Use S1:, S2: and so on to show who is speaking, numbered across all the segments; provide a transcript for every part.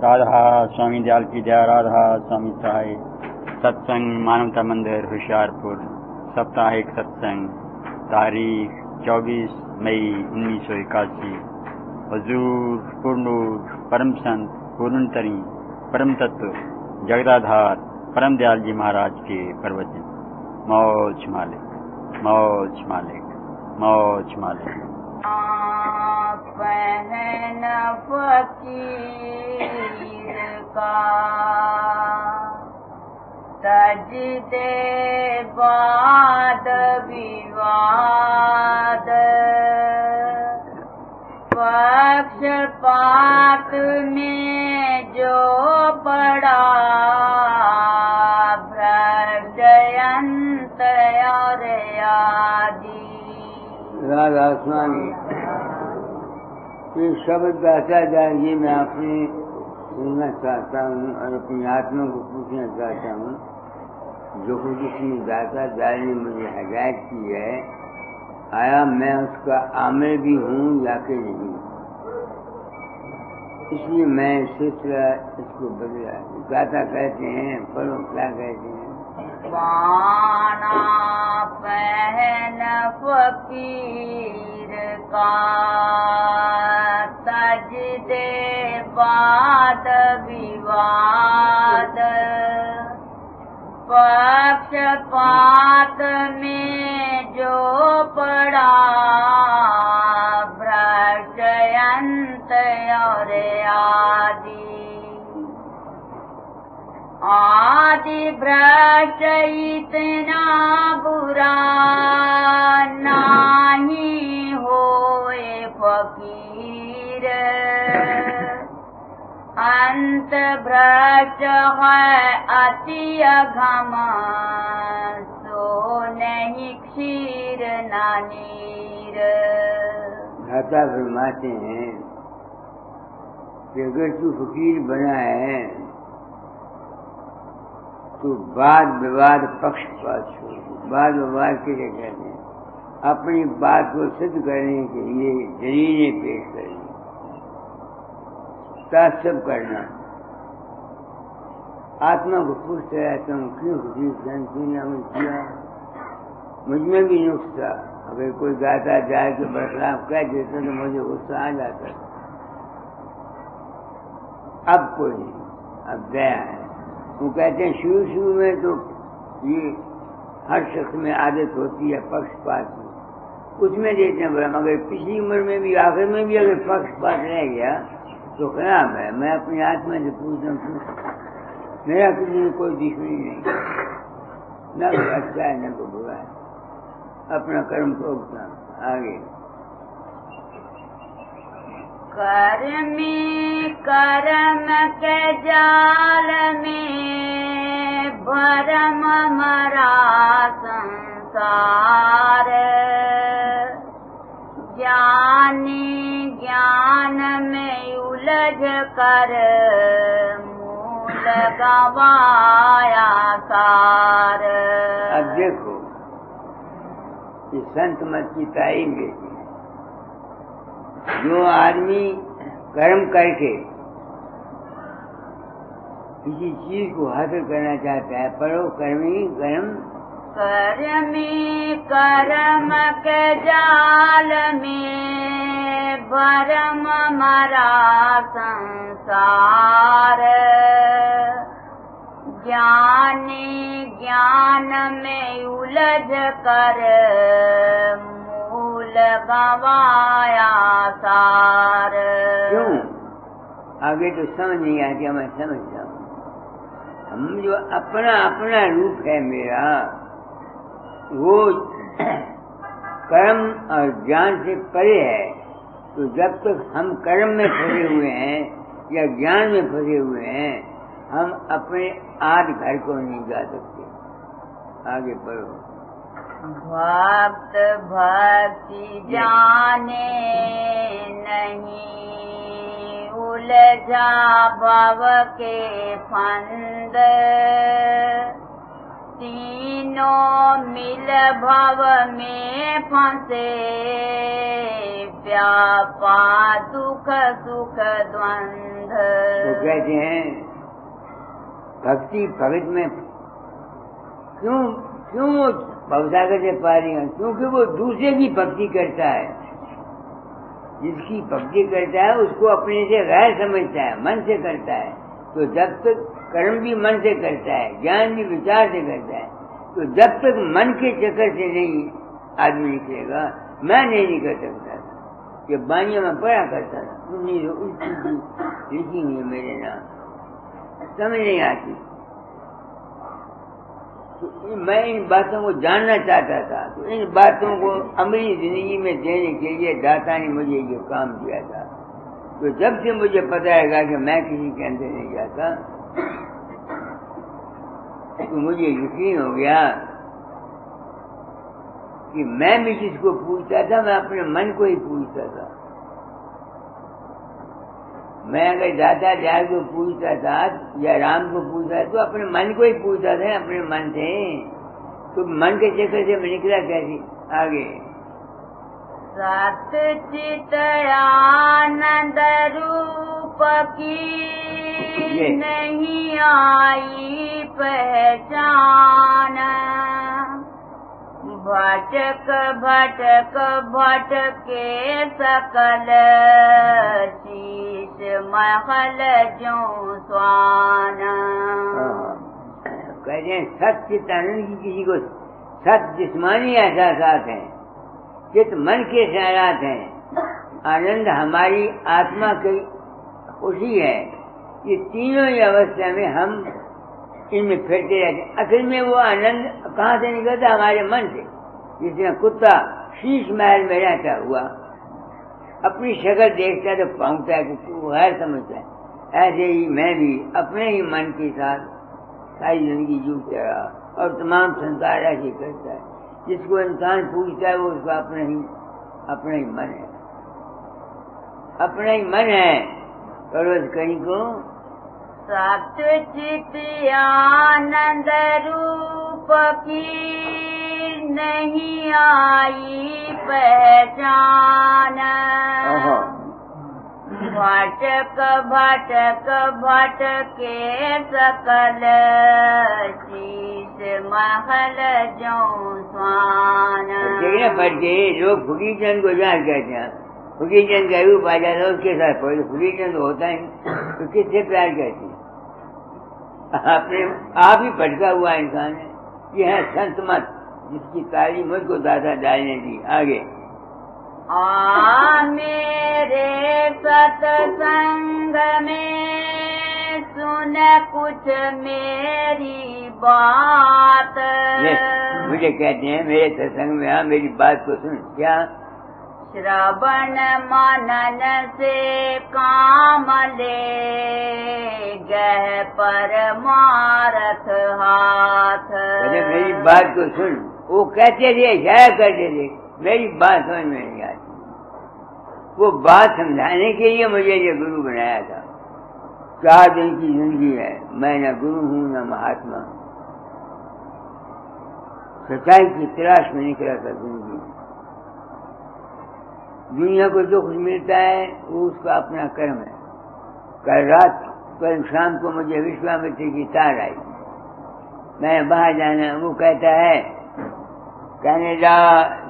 S1: राधा स्वामी दयाल की जय। राधा स्वामी सहाय। सत्संग मानवता मंदिर होशियारपुर। साप्ताहिक सत्संग तारीख 24 मई 1981। हजूर पूर्णूर परम संत पूर्णतरी परम तत्व जगदाधार परम दयाल जी महाराज के प्रवचन। मौज मालिक, मौज मालिक, मौज मालिक।
S2: पहन फकीर का तज दे बाद विवाद, पक्षपात में जो पड़ा भ्रष्टयंत और आदि।
S3: राधा स्वामी ये शब्द गाता जाइए, मैं आपने सुनना चाहता हूँ और अपनी आत्मा को पूछना चाहता हूँ। जो कुछ इसमें दाता दाल ने मुझे हिदायत की है, आया मैं उसका आमिल भी हूँ या कि नहीं, इसलिए मैं सिलसिला इसको बदला। गाता कहते हैं, पढ़ो क्या कहते हैं।
S2: बाना पहन फकीर का तज दे बाद विवाद, पक्षपात में जो पड़ा भ्रष्टयंत और आदि भ्रष्ट इतना बुरा नाही होए फकीर, अंत भ्रष्ट है अति अघम सो नहीं क्षीर न नीर।
S3: दाता फरमाते हैं कि अगर तू फकीर बना है तो वाद विवाद पक्षपात छोड़। वाद विवाद के लिए कहते हैं अपनी बात को सिद्ध करने के लिए दलीलें पेश करनी, तासब करना। आत्मा को पूछते रहता हूँ क्यों फकीर किया। मुझमें भी नुक्सा, अगर कोई गाता जाए के बरखलाफ कह देता तो मुझे गुस्सा आ जाता। अब कोई नहीं, अब दया है। वो कहते हैं शुरू में तो ये हर शख्स में आदत होती है पक्षपात की, उसमें देते हैं बड़ा, मगर पिछली उम्र में भी आखिर में भी अगर पक्षपात रह गया तो खराब है। मैं अपनी आत्मा से पूछता हूँ मेरा किसी में कोई दुश्मनी नहीं, न कोई अच्छा है न कोई बुरा है, अपना कर्म भोगता। आगे
S2: कर्मी कर्म के जाल में भरम मरा संसार, ज्ञानी ज्ञान में उलझ कर मूल गवाया सार।
S3: अब देखो ये संत मत की तारीफ देती है। जो आदमी कर्म करके किसी चीज को हासिल करना चाहता है, पढ़ो कर्मी कर्म।
S2: कर्मी कर्म के जाल में भरम मरा संसार, ज्ञानी ज्ञान में उलझ कर गवाया सार।
S3: क्यों? आगे तो समझ नहीं आती, मैं समझ जाऊँ। हम जो अपना अपना रूप है मेरा, वो कर्म और ज्ञान से परे है। तो जब तक हम कर्म में फंसे हुए हैं या ज्ञान में फंसे हुए हैं, हम अपने आद घर को नहीं जा सकते। आगे बढ़ो।
S2: भक्त भक्ति जाने नहीं, उलझा भव के फंद, तीनों मिल भव में फंसे, व्यापा दुख सुख द्वंद्व।
S3: तो कहते हैं भक्ति भगत में क्यों वो भवसागर से पारी है, क्योंकि वो दूसरे की भक्ति करता है। जिसकी भक्ति करता है उसको अपने से गैर समझता है, मन से करता है। तो जब तक कर्म भी मन से करता है, ज्ञान भी विचार से करता है, तो जब तक मन के चक्कर से नहीं आदमी निकलेगा, मैं नहीं निकल सकता था। ये बानिया में पढ़ा करता था, लिखी हुई है मेरे नाम, समझ नहीं आती। तो मैं इन बातों को जानना चाहता था, तो इन बातों को अपनी जिंदगी में देने के लिए दाता ने मुझे ये काम दिया था। तो जब से मुझे पता लगा कि मैं किसी के अंदर नहीं जाता, तो मुझे यकीन हो गया कि मैं भी जिसको पूछता था, मैं अपने मन को ही पूछता था। मैं अगर दादा दयाल को पूछता था या राम को पूछता तो अपने मन को ही पूछता था, अपने मन से। तो मन के चक्कर से मैं निकला कैसे आगे।
S2: सत चित आनंद रूप की नहीं आई पहचान, भटक भटक भटके सकल शीश महल जो स्वान।
S3: कहते हैं सचित आनंद की किसी को सत जिस्मानी एहसास हैं, चित मन के ख्यालात हैं, आनंद हमारी आत्मा की खुशी है। ये तीनों ही अवस्था में हम इनमें फिरते रहते हैं। असल में वो आनंद कहाँ से निकलता? हमारे मन से। जिसमें कुत्ता शीश महल में रहता हुआ अपनी शक्ल देखता है तो पाऊंता है, वो गैर समझता है। ऐसे ही मैं भी अपने ही मन के साथ सारी जिंदगी जूझता रहा और तमाम संसार ऐसे करता है। जिसको इंसान पूछता है वो उसका अपना ही मन है, अपना ही मन है। करो कहीं को
S2: सत चित आनंद रूप की नहीं आई पहचान, भटक भटक भटके सकल शीश महल जो स्वान।
S3: भटके लोग फुकीचंद को जान कहते हैं, फुकीचंद का रूप आ जाता है उसके साथ पढ़े। फुकीचंद होता है तो किससे प्यार करती है? अपने आप ही भटका हुआ इंसान है। ये है संत मत, जिसकी तालीम मुझको दादा डालने दी। आगे
S2: मेरे सत्संग में सुन कुछ मेरी बात।
S3: मुझे कहते हैं मेरे सत्संग में आ, मेरी बात को सुन। क्या?
S2: श्रवण मनन से काम ले गह परमारथ हाथ।
S3: मेरी बात को सुन। वो कहते थे, जाया करते थे, मेरी बात समझ में नहीं आती। वो बात समझाने के लिए मुझे ये गुरु बनाया था। 4 दिन की जिंदगी है, मैं न गुरु हूँ न महात्मा। सच्चाई की तलाश में निकला था जिंदगी। दुनिया को जो कुछ मिलता है वो उसका अपना कर्म है। कल शाम को मुझे विश्वामित्र की तार आई, मैं बाहर जाना। वो कहता है कनाडा,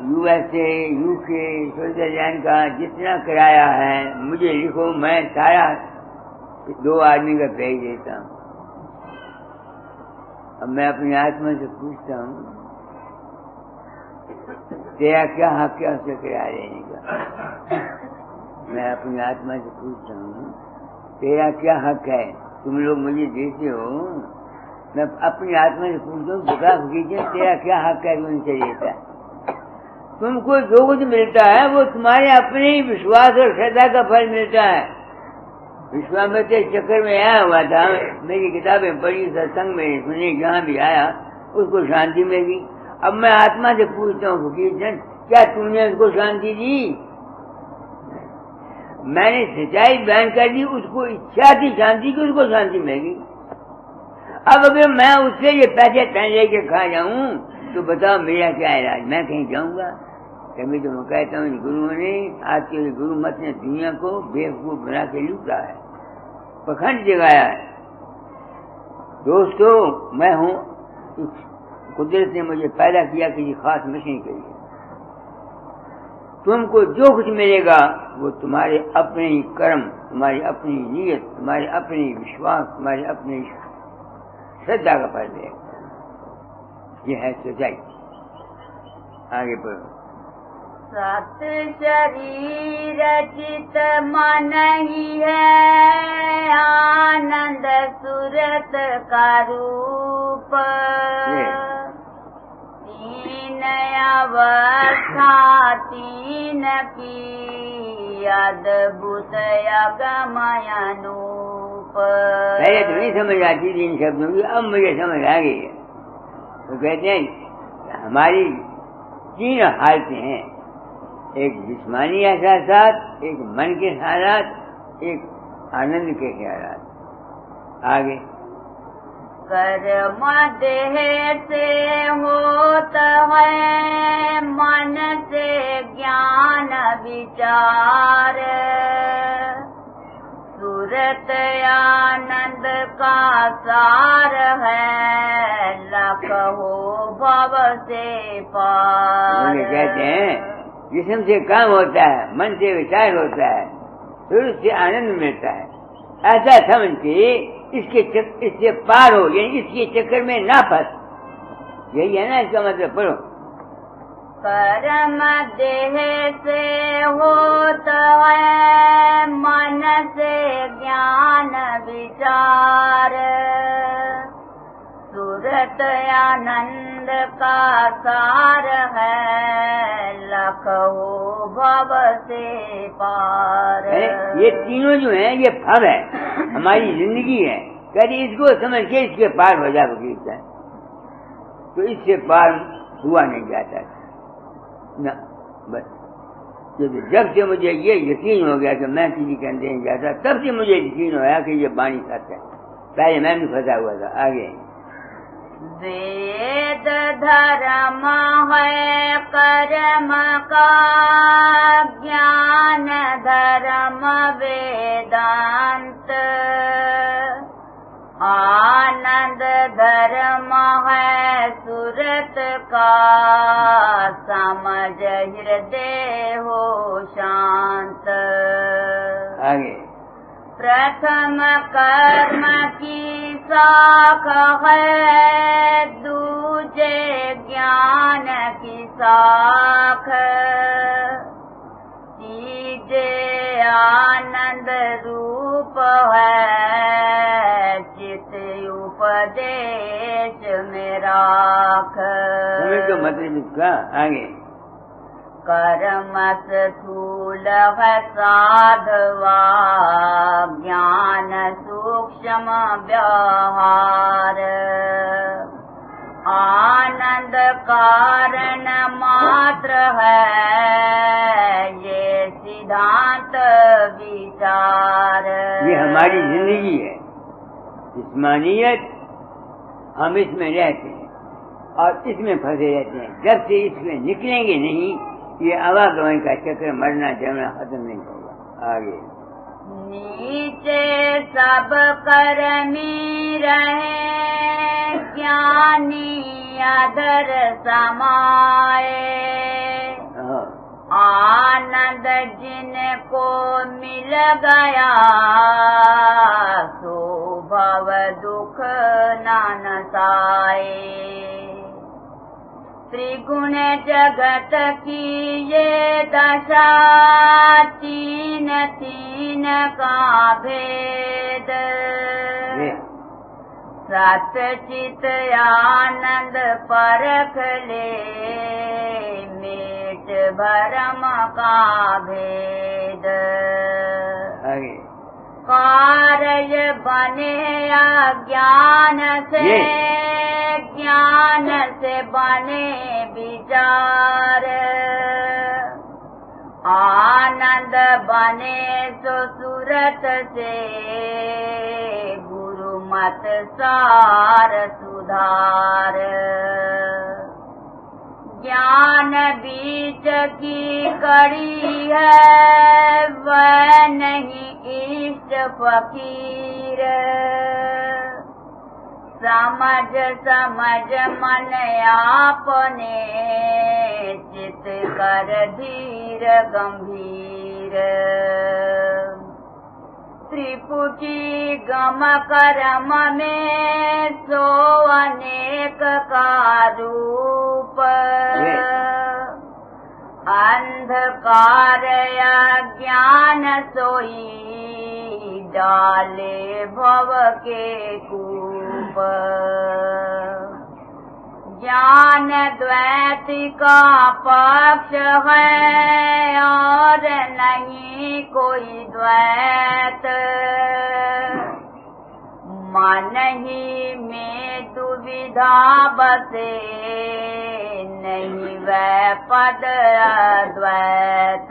S3: USA, UK, स्विट्जरलैंड का जितना किराया है मुझे लिखो, मैं सारा 2 आदमी का भेज देता हूँ। अब मैं अपनी आत्मा से पूछता हूँ, तेरा क्या हक है उससे किराया लेने का? मैं अपनी आत्मा से पूछता हूँ, तेरा क्या हक है? तुम लोग मुझे देते हो। मैं अपनी आत्मा से पूछता हूँ, बता कीजिए तेरा क्या हक है उनसे देता है? तुमको जो कुछ मिलता है वो तुम्हारे अपने ही विश्वास और श्रद्धा का फल मिलता है। विश्वामित्र चक्कर में आया हुआ था, मेरी किताबें पढ़ी, सत्संग में सुनी, जहाँ भी आया उसको शांति मिली। अब मैं आत्मा से पूछता हूँ, फकीरचंद क्या तुमने उसको शांति दी? मैंने सच्चाई बयान कर दी, उसको इच्छा थी शांति की, उसको शांति मिली। अब अगर मैं उससे ये पैसे तन लेके खा जाऊं तो बताओ मेरा क्या इलाज? मैं कहीं जाऊंगा? तभी तो मैं कहता हूँ गुरुओं ने, आज के गुरु मत ने दुनिया को बेवकूफ बना के लूटा है। पखंड जगाया है। दोस्तों, मैं हूं, कुदरत ने मुझे पैदा किया किसी खास मिशन के लिए। तुमको जो कुछ मिलेगा वो तुम्हारे अपने ही कर्म, तुम्हारी अपनी नीयत, तुम्हारे अपने विश्वास, तुम्हारे अपनी श्रद्धा का फल है। ये है सोसाइटी। आगे बढ़ो।
S2: सत शरीर चित मन ही है आनंद सूरत का रूप। तीन अवस्था तीन की अद्भुत अगमय अनूप।
S3: पहले तो नहीं समझ आती थी इन शब्दों की, अब मुझे समझ आ गई है। तो कहते हैं हमारी तीन हालतें हैं, एक जिस्मानी एहसास, एक मन के ख्यालात, एक आनंद के ख्यालात। आगे।
S2: कर्म देह से होता है, मन से ज्ञान विचार। सूरत आनंद का सार है, लख हो भव से पार।
S3: कहते हैं जिस्म से काम होता है, मन से विचार होता है, सूरत से आनंद मिलता है। ऐसा समझ के इससे पार हो, यानी इसके चक्कर में ना फंस। यही है ना इसका मतलब। पढ़ो।
S2: कर्म देह से होता है, मन से ज्ञान विचार। सूरत आनंद का सार है, लख हो भव से पार।
S3: ये तीनों जो हैं ये फल है, हमारी जिंदगी है। कभी इसको समझ के इसके पार हो जा सकता है, तो इससे पार हुआ नहीं जाता ना। बस जब से मुझे ये यकीन हो गया कि मैं किसी के अंदर नहीं जाता, तब से मुझे यकीन होया कि ये वाणी सच है। पहले मैं भी फंसा हुआ था। आगे।
S2: वेद धर्म है कर्म का, ज्ञान धर्म वेदांत। आनंद धर्म है सूरत का, समझ हृदय हो शांत।
S3: आगे।
S2: प्रथम कर्म की शाख है, दूजे ज्ञान की शाख। तीजे आनंद रूप है, चित उपदेश में राख।
S3: तो मतलब इसका आगे।
S2: कर्म स्थूल है साधवा, ज्ञान सूक्ष्म व्यवहार। आनंद कारण मात्र है, ये सिद्धांत विचार।
S3: ये हमारी जिंदगी है, जिस्मानियत। हम इसमें रहते हैं और इसमें फंसे रहते हैं। जब से इसमें निकलेंगे नहीं, ये आवागमन का चक्र, मरना जमना खत्म नहीं होगा। आगे।
S2: नीचे सब कर्मी रहे, ज्ञानी अधर समाए। आनंद जिनको मिल गया, सो भव दुख न नसाए। त्रिगुण जगत की ये दशा, तीन तीन का भेद। सत चित आनंद परख ले, मेट भरम का भेद। कार्य बने अज्ञान से, ज्ञान से बने विचार। आनंद बने सो सूरत से, गुरु मत सार सुधार। ज्ञान बीच की कड़ी है, वह नहीं इष्ट फकीर। समझ समझ मन आपने, चित कर धीर गंभीर। त्रिपुटी गम कर्म में सो अनेक का रूप। अंधकार अज्ञान सोई, डाले भव के कूप। ज्ञान द्वैत का पक्ष है, और नहीं कोई द्वैत। मन ही में दुविधा बसे, नहीं वह पद अद्वैत।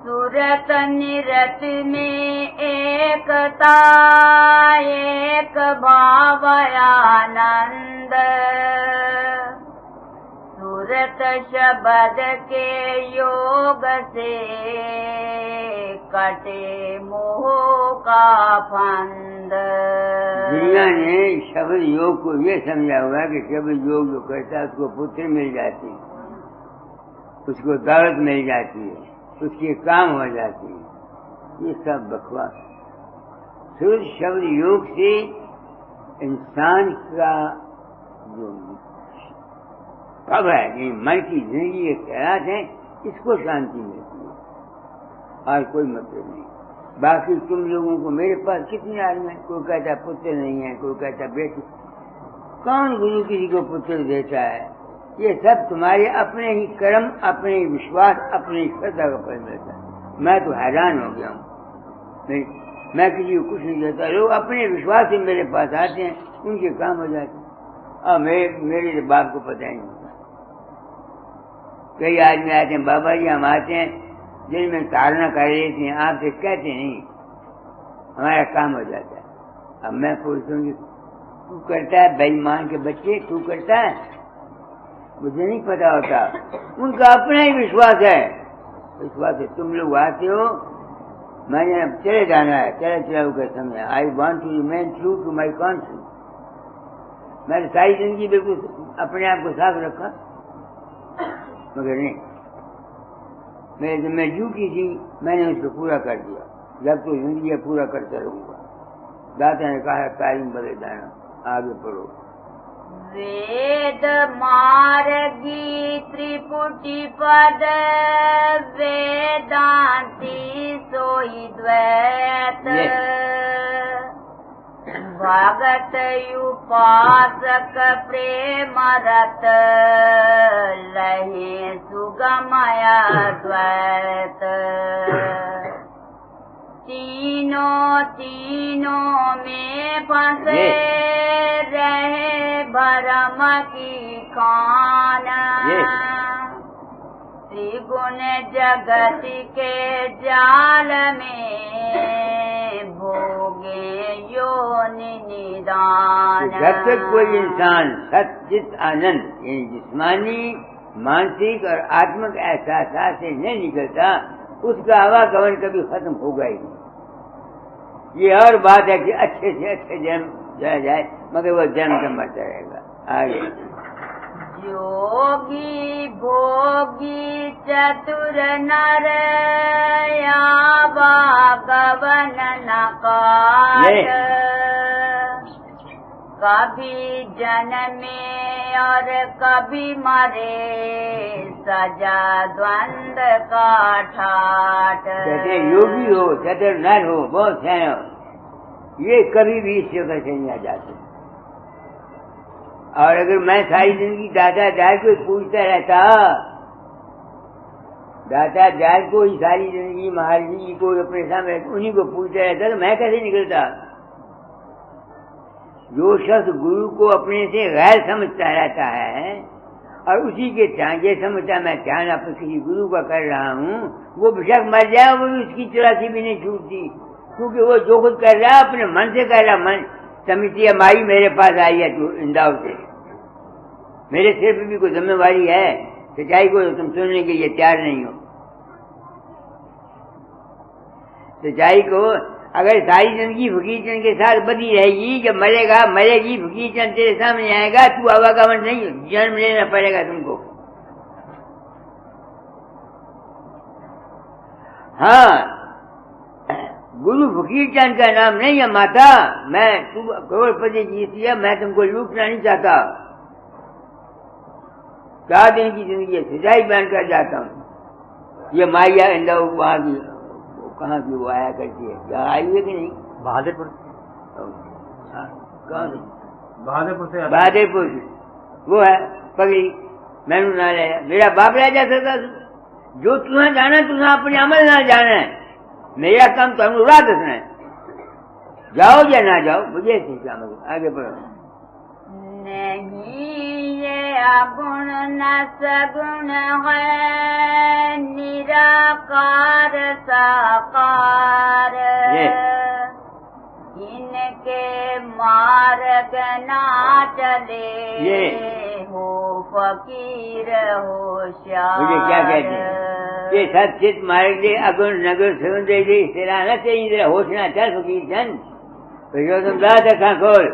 S2: सुरत निरत में एकता, एक भाव आनंद। सुरत शब्द के योग से, कटे मोह का फंद।
S3: दुनिया ने शब्द योग को ये समझा हुआ कि शब्द योग जो करता है उसको पुत्र मिल जाती है, उसको दौलत मिल जाती है, उसके काम हो जाती है। ये सब बकवास। सिर्फ शब्द योग से इंसान का जो कब है कि मन की जिंदगी एक खैरात है, इसको शांति मिलती है और कोई मतलब नहीं। बाकी तुम लोगों को, मेरे पास कितने आदमी हैं, कोई कहता पुत्र नहीं है, कोई कहता बेटी। कौन गुरु किसी को पुत्र देता है? ये सब तुम्हारे अपने ही कर्म, अपने ही विश्वास, अपनी ही श्रद्धा का फल मिलता है। मैं तो हैरान हो गया हूँ, मैं किसी को कुछ नहीं देता। लोग अपने विश्वास से मेरे पास आते हैं, उनके काम हो जाते हैं, और मेरे बाप को पता ही नहीं होता। कई आदमी आते हैं, बाबा जी हम आते हैं, दिन में ताड़ना कर लेते हैं, आपसे कहते नहीं, हमारा काम हो जाता है। अब मैं पूछता हूँ, तू करता है? बेईमान के बच्चे, तू करता है? मुझे नहीं पता होता। उनका अपना ही विश्वास है, विश्वास है। तुम लोग आते हो, मैंने अब चले जाना है, चले चला का समय। I want to remain true to my conscious. मैंने सारी जिंदगी बिल्कुल अपने आप को साफ रखा, मगर नहीं, मेरे मैं ड्यूटी थी, मैंने उसको पूरा कर दिया। जब तो जिंदगी पूरा करता रहूंगा। दाता ने कहा तालीम बदल जाना, आगे पढ़ो।
S2: वेद मार्गी त्रिपुटी पद, वेदांती सोई द्वैत। भगत उपासक प्रेम रत, लहे सुगमय द्वैत। तीनों में फंसे रहे भरम की खान। त्रिगुण जगत के जाल में, भोगे योनि निदान।
S3: जब तक कोई इंसान सच्चित आनंद, जिस्मानी, मानसिक और आत्मिक एहसास से नहीं निकलता, उसका आवागमन कभी खत्म होगा ही नहीं। ये और बात है कि अच्छे से अच्छे जन्म जाए, मगर वो जन्म तो मरता रहेगा। आगे
S2: योगी भोगी चतुर नर, गवन न काट। कभी जन्मे और कभी मरे, सजा द्वंद का ठाट।
S3: जैसे योगी हो, चतुर नर हो, बहुत है, ये कभी भी ईश्वर का से नहीं आ जाते। और अगर मैं सारी जिंदगी दादा दाल को पूछता रहता, दादा दाल को ही सारी जिंदगी महाराज जी को अपने सामने उन्हीं को पूछता रहता, तो मैं कैसे निकलता? जो शख्स गुरु को अपने से गैर समझता रहता है और उसी के ये समझता मैं ध्यान अपने किसी गुरु का कर रहा हूँ, वो बेशक मर जाए, वो भी उसकी चौरासी भी नहीं छूटती, क्योंकि वो जो कुछ कर रहा है अपने मन से कर रहा। मन समिति माई मेरे पास आई है तू इंदौर से, मेरे सिर पर भी कोई जिम्मेवारी है। सच्चाई को तुम सुनने के लिए तैयार नहीं हो। सच्चाई को अगर सारी जिंदगी फकीरचंद के साथ बदी रहेगी, जब मरेगा मरेगी फकीरचंद तेरे सामने आएगा, तू आवागमन नहीं, जन्म लेना पड़ेगा तुमको। हाँ, गुरु फकीरचंद का नाम नहीं है माता। मैं तू करोड़पति जीती है, मैं तुमको लूटना नहीं चाहता। 4 दिन की जिंदगी सच्चाई बयान कर जाता हूँ। ये माया इंदा वहाँ की कहाँ की वो आया करती है, क्या आई है कि नहीं?
S1: बहादुरपुर।
S3: कौन?
S1: बहादुरपुर से।
S3: बहादुरपुर वो है पगड़ी। मैनू ना ले, मेरा बाप राजा था। जो तुम्हें जाना तुम्हें अपने अमल ना जाना है। मेरा काम तो अनुराग दसना है। जाओ या ना जाओ मुझे क्या मतलब। आगे बढ़ो।
S2: नहीं ये अगुण न सगुण है, निराकार साकार। इनके मार्ग ना चले, हो फकीर होशियार।
S3: मुझे क्या कहते हैं ये सत चित मार्ग दे, अगुण नगुण सुन दे, तेरा न चाहिए होश ना चल फकीर चंद। तो तुम बात अखा खोल,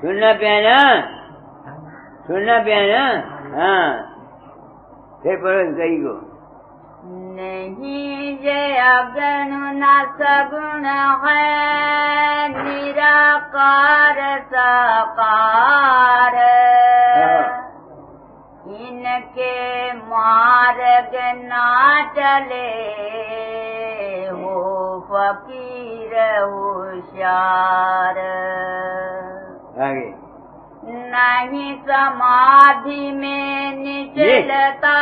S3: सुनना पिया ना, सुनना पिया ना। हाँ, फिर पढ़ो कई को।
S2: नहीं ये अगुण न सगुण है, निराकार साकार। इनके मार्ग ना चले, हो फकीर होशियार।
S3: आगे।
S2: नहीं समाधि में निचलता,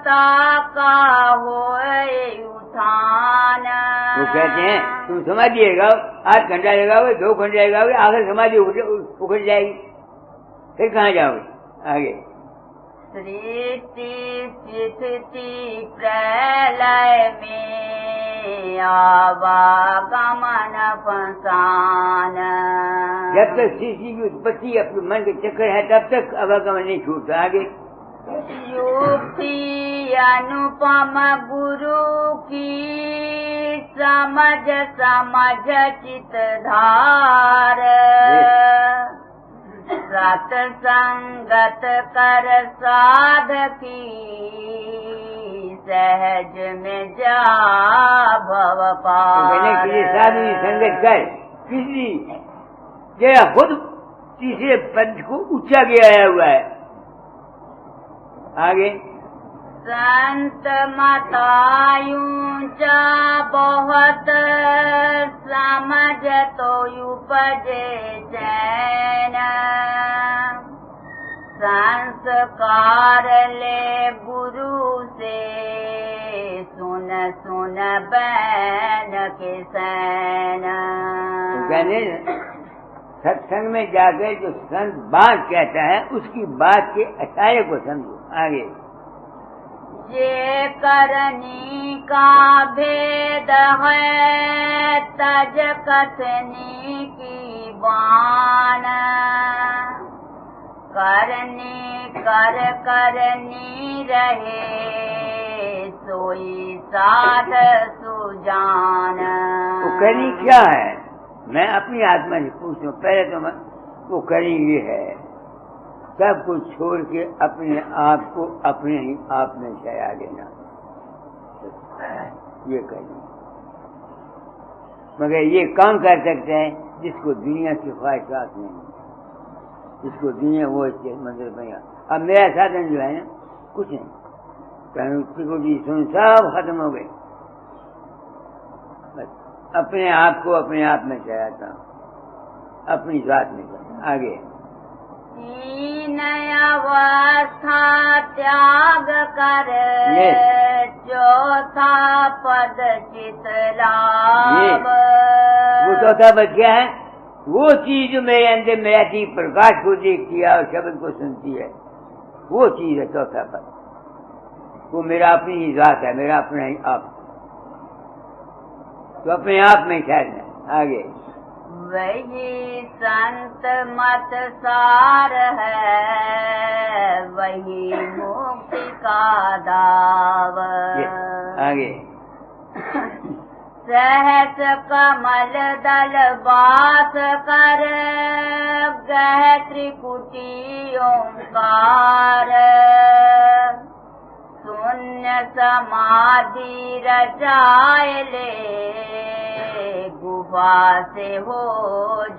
S2: ताका होए उठान।
S3: वो कहते हैं तुम समाधि लगाओ, 8 घंटा लगाओगे, 2 घंटे लगाओगे, आखिर समाधि उखड़ जाएगी, फिर कहाँ जाओगे? आगे।
S2: सृष्टि स्थिति प्रलय में आवागमन फसान।
S3: जब तक सृष्टि की उत्पत्ति अपने मन के चक्कर है तब तक आवागमन नहीं छूटता। आगे।
S2: युक्ति अनुपम गुरु की, समझ समझ चित धार। सत्संगत कर साधकी, सहज में जा भव पार।
S3: किसी साधु की संगत कर, किसी जरा खुद तीसरे पद को ऊंचा किया हुआ है। आगे।
S2: संत मतायूंचा बहुत, समझ तो उपजे चैन। संस्कार ले गुरु से, सुन सुन बैन के सैन।
S3: कहने सत्संग में जाकर जो संत बात कहता है उसकी बात के अचार्य को समझो। आगे।
S2: ये करनी का भेद है, तज कथनी की बान। करनी कर करनी रहे, सोई साध सुजान।
S3: वो करनी क्या है? मैं अपनी आत्मा से पूछूं पहले तो वो करनी ये है, सब कुछ छोड़ के अपने आप को अपने ही आप में सजा देना, ये करनी। मगर ये काम कर सकते हैं जिसको दुनिया की ख्वाहिशात नहीं, जिसको दुनिया वो मंदिर भैया। अब मेरा साधन जो है ना कुछ नहीं, कहीं जी सुन सब खत्म हो गए, बस अपने आप को अपने आप में चलाता हूँ, अपनी जात में करता। आगे।
S2: तीन अवस्था त्याग कर, चौथा पद चित लाभ।
S3: वो चौथा पद क्या है? वो चीज जो मेरे अंदर मेरा चीज प्रकाश को देखती है और शब्द को सुनती है, वो चीज है चौथा पद। वो मेरा अपनी ही जात है, मेरा अपना ही आप, तो अपने आप में ठहरना। आगे।
S2: वही संत मत सार है, वही मुक्ति का दाव।
S3: आगे
S2: सहस कमल दल बास कर, गह त्रिकुटी ओंकार, शून्य समाधि रचाए ले, गुफा से हो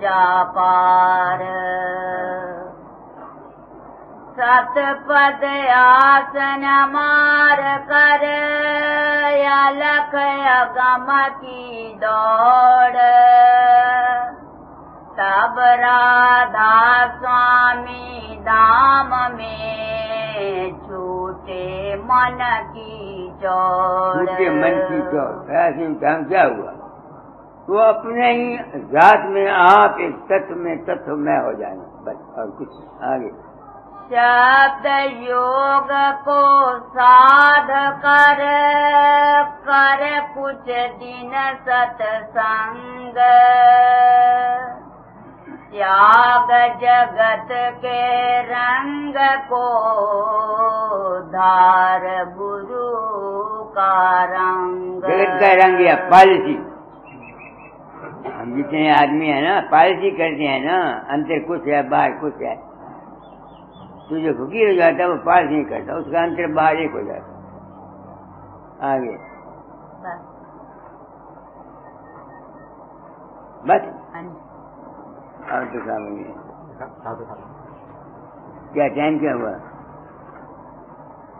S2: जा पार। सतपद आसन मार कर, अलख अगम की दौड़, तब राधा स्वामी धाम में छूटे मन की चौड़।
S3: छूटे मन की चौड़, ऐसे काम क्या हुआ? वो अपने ही जात में आप इस तत्व में तत्व में हो जाएंगे, बस और कुछ। आगे
S2: शब्द योग को साध कर, कर कुछ दिन सत्संग, त्याग जगत के रंग को, धार गुरु का रंग।
S3: जगत का रंग या पॉलिसी, हम जितने आदमी है ना पॉलिसी करते हैं ना, अंतर कुछ है बाहर कुछ है। तो जो फकीर हो जाता है वो पास नहीं करता, उसका अंतर बाहर एक हो जाता। आगे बस और तो सामने क्या टाइम क्या हुआ?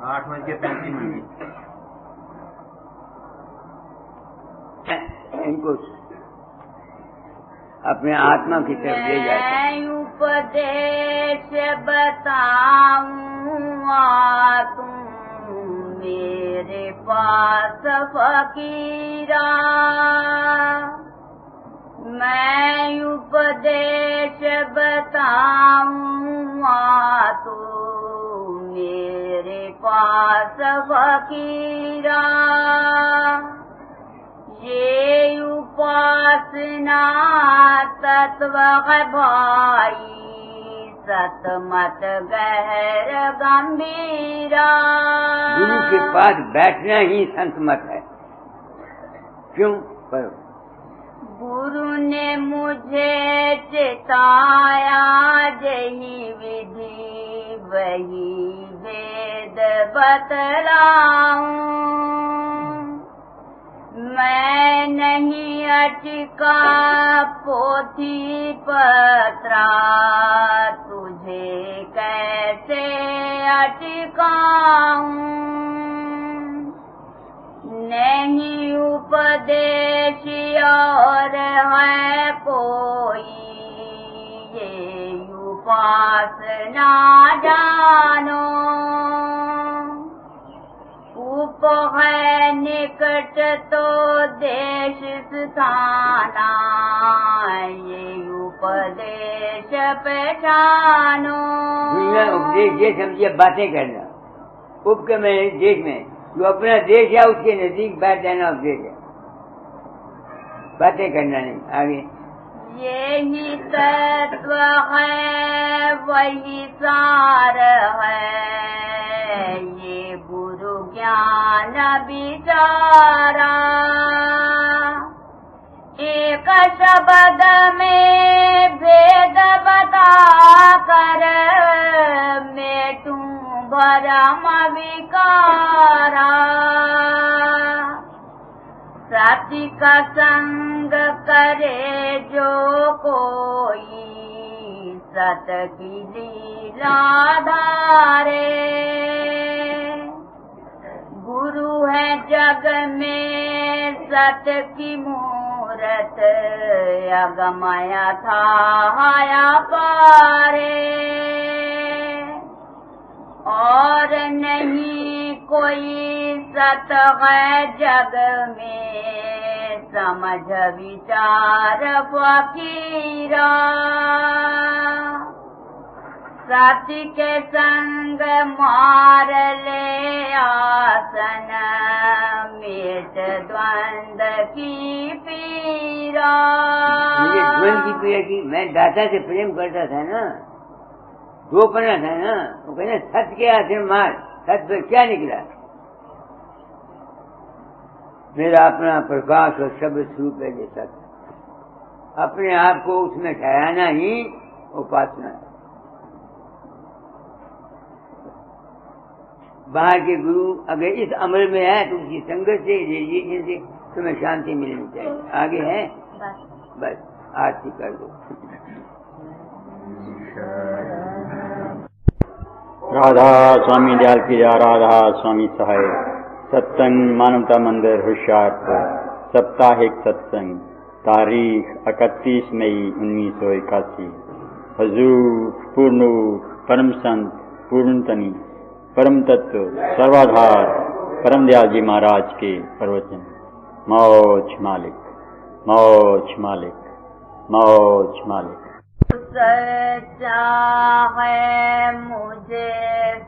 S1: 8:35।
S3: इनको अपने आत्मा की तरफ ले जाते हैं।
S2: उपदेश बताऊँ तुम मेरे पास फकीरा, मैं उपदेश बताऊँ तो मेरे पास फकीरा, ये उपासना तत्व है भाई, सतमत गहर गंभीरा।
S3: गुरु के पास बैठना ही संत मत है। क्यों? पर
S2: गुरु ने मुझे चिताया, यही विधि वही वेद बतलाऊं, मैं नहीं अटका पोथी पत्रा, तुझे कैसे अटकाऊं, नहीं उपदेश और है कोई, ये उपासना जानो, उप है निकट तो देश स्थाना, ये उपदेश पहचानो।
S3: दुनिया उपदेश ये समझिए बातें करना, उप के में देश में जो अपना देश है उसके नजदीक बैठ जाना उपदेश है, बातें करना नहीं। आगे
S2: यही तत्व है वही सार है, ये गुरु ज्ञान विचारा, एक शब्द में भेद बता कर मेटू भरम विकारा, सत्य का संग करे जो कोई, सत की लीला धारे, गुरु है जग में सत की मूरत, अगमया था हाया पारे, और नहीं कोई सत है जग में, समझ विचार फकीरा, सत्य के संग मार ले आसन, मिट द्वंद की पीरा।
S3: मुझे ध्वन की पीड़ा की, मैं दाता से प्रेम करता था ना, दो पना था ना, वो कहते सत्य के हाथ में मार, सत्य पर क्या निकला? मेरा अपना प्रकाश और शब्द स्वरूप है जो सत्य, अपने आप को उसमें ठहराना ही उपासना है। बाहर के गुरु अगर इस अमल में है तो उसकी संगत से, रिलीजन से तुम्हें शांति मिलनी चाहिए। आगे है बस आरती कर दो।
S1: राधा स्वामी दयाल की जय, राधा स्वामी सहाय। सत्संग मानवता मंदिर होशियारपुर, साप्ताहिक सत्संग, तारीख 31 मई 1981। हजूर पूर्ण परम संत पूर्णतनी परम तत्व सर्वाधार परम दयाल जी महाराज के प्रवचन। मौज मालिक, मौज मालिक, मौज मालिक।
S2: सच्चा है मुझे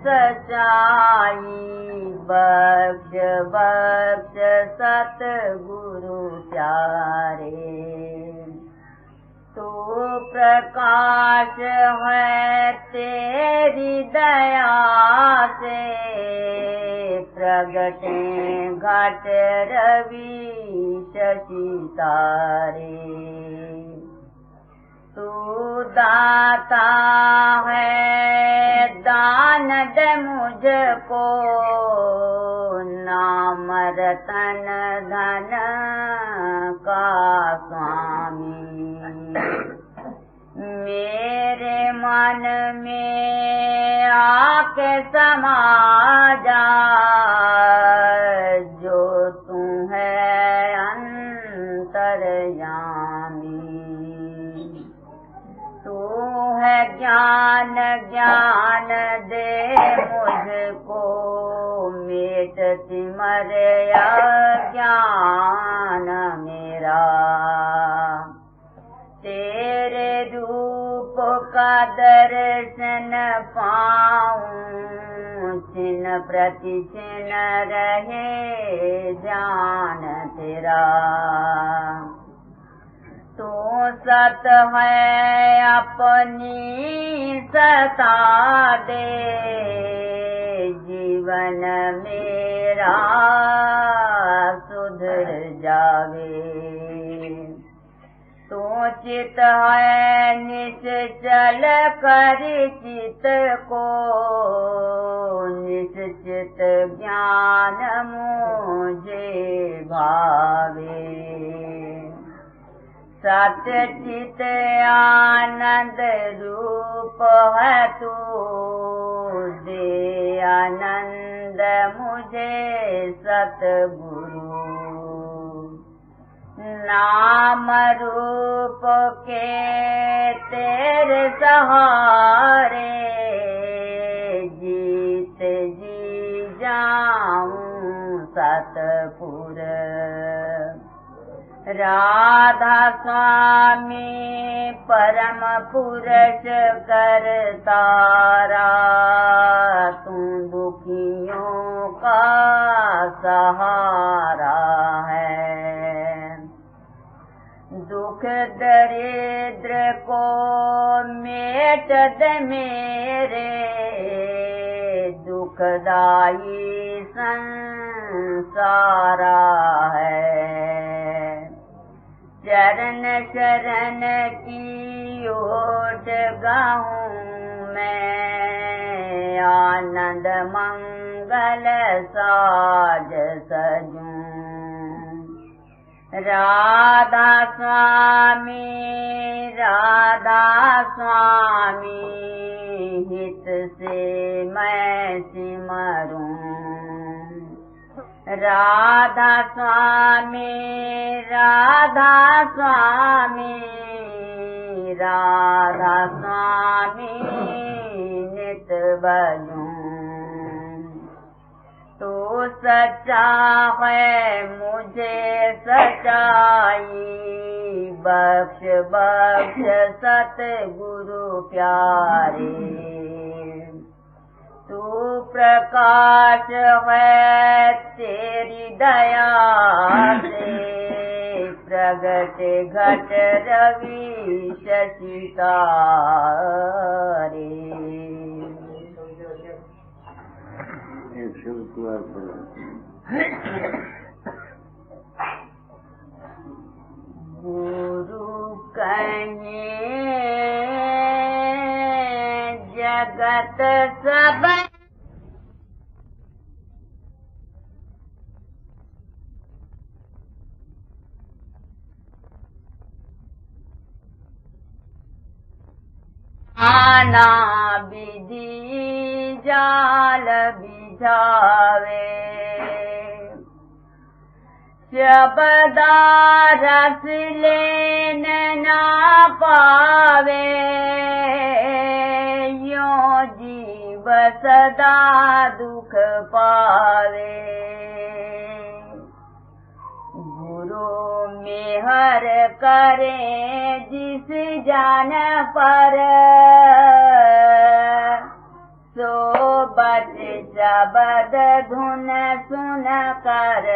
S2: सच्चाई, बख्श बख्श सतगुरु प्यारे। तू प्रकाश है तेरी दया से, प्रगटे घट रवि शशि तारे। तू दाता है दान दे मुझको, नाम रतन धन का स्वामी। मेरे मन में आके समा जा, जो तू है अंतर्यामी। तू है ज्ञान, ज्ञान दे मुझको, मेट सिमर ज्ञान मेरा। तेरे रूप का दर्शन पाऊं, छिन प्रति छिन रहे ध्यान तेरा। तू सत है अपनी सता दे, जीवन मेरा सुधर जावे। तू चित है निश्चल कर चित को, निश्चित ज्ञान मुझे भावे। सत्य चित आनंद रूप है तू, दे आनंद मुझे सतगुरु। नाम रूप के तेरे सहारे, जीत जी जाऊं सतपुर। राधा स्वामी परम पुरुष करतारा, तू दुखियों का सहारा है। दुख दरिद्र को मेट दे मेरे, दुखदाई संसारा है। चरण शरण की ओट गाऊं मैं, आनंद मंगल साज सजूं। राधा स्वामी, राधा स्वामी, हित से मैं सिमरूं। राधा स्वामी, राधा स्वामी, राधा स्वामी, नित बजूं। तू सच्चा है मुझे सच्चाई, बख्श बख्श सतगुरु प्यारे। तू प्रकाश है तेरी दया से, जगत घट रवि शशि तारे। गुरु कहे जगत सब आना विधि जाल बिछावे, शब्दा रस लेन ना पावे, यो जीव सदा दुख पावे। गुरु मेहर करे जिस जान पर, सो बच शब्द धुन सुन कर।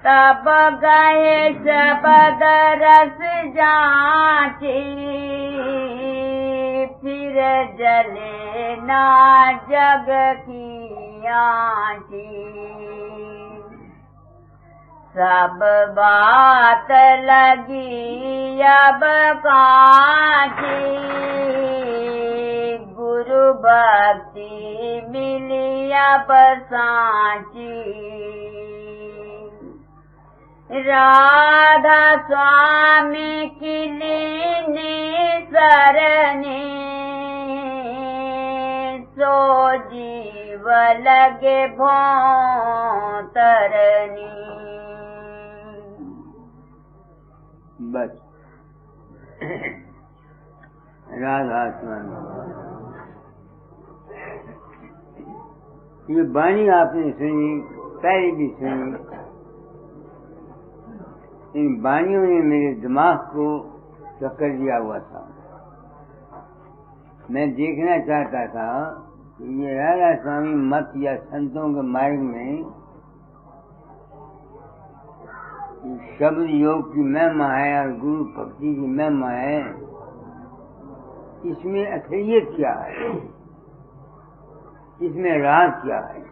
S2: तब गए शब्द रस जांची, फिर जले ना जग की आँची। सब बात लगी अब कांची, गुरु भक्ति मिली अब सांची। राधा स्वामी की लीनी सरनी, सो जीव लगे भों तरनी।
S3: बस राधा स्वामी, ये वाणी आपने सुनी, पहले भी सुनी। इन वाणियों ने मेरे दिमाग को चक्कर दिया हुआ था। मैं देखना चाहता था कि ये राधा स्वामी मत या संतों के मार्ग में शब्द योग की महिमा है और गुरु भक्ति की महिमा है, इसमें असलियत क्या है, इसमें राज क्या है।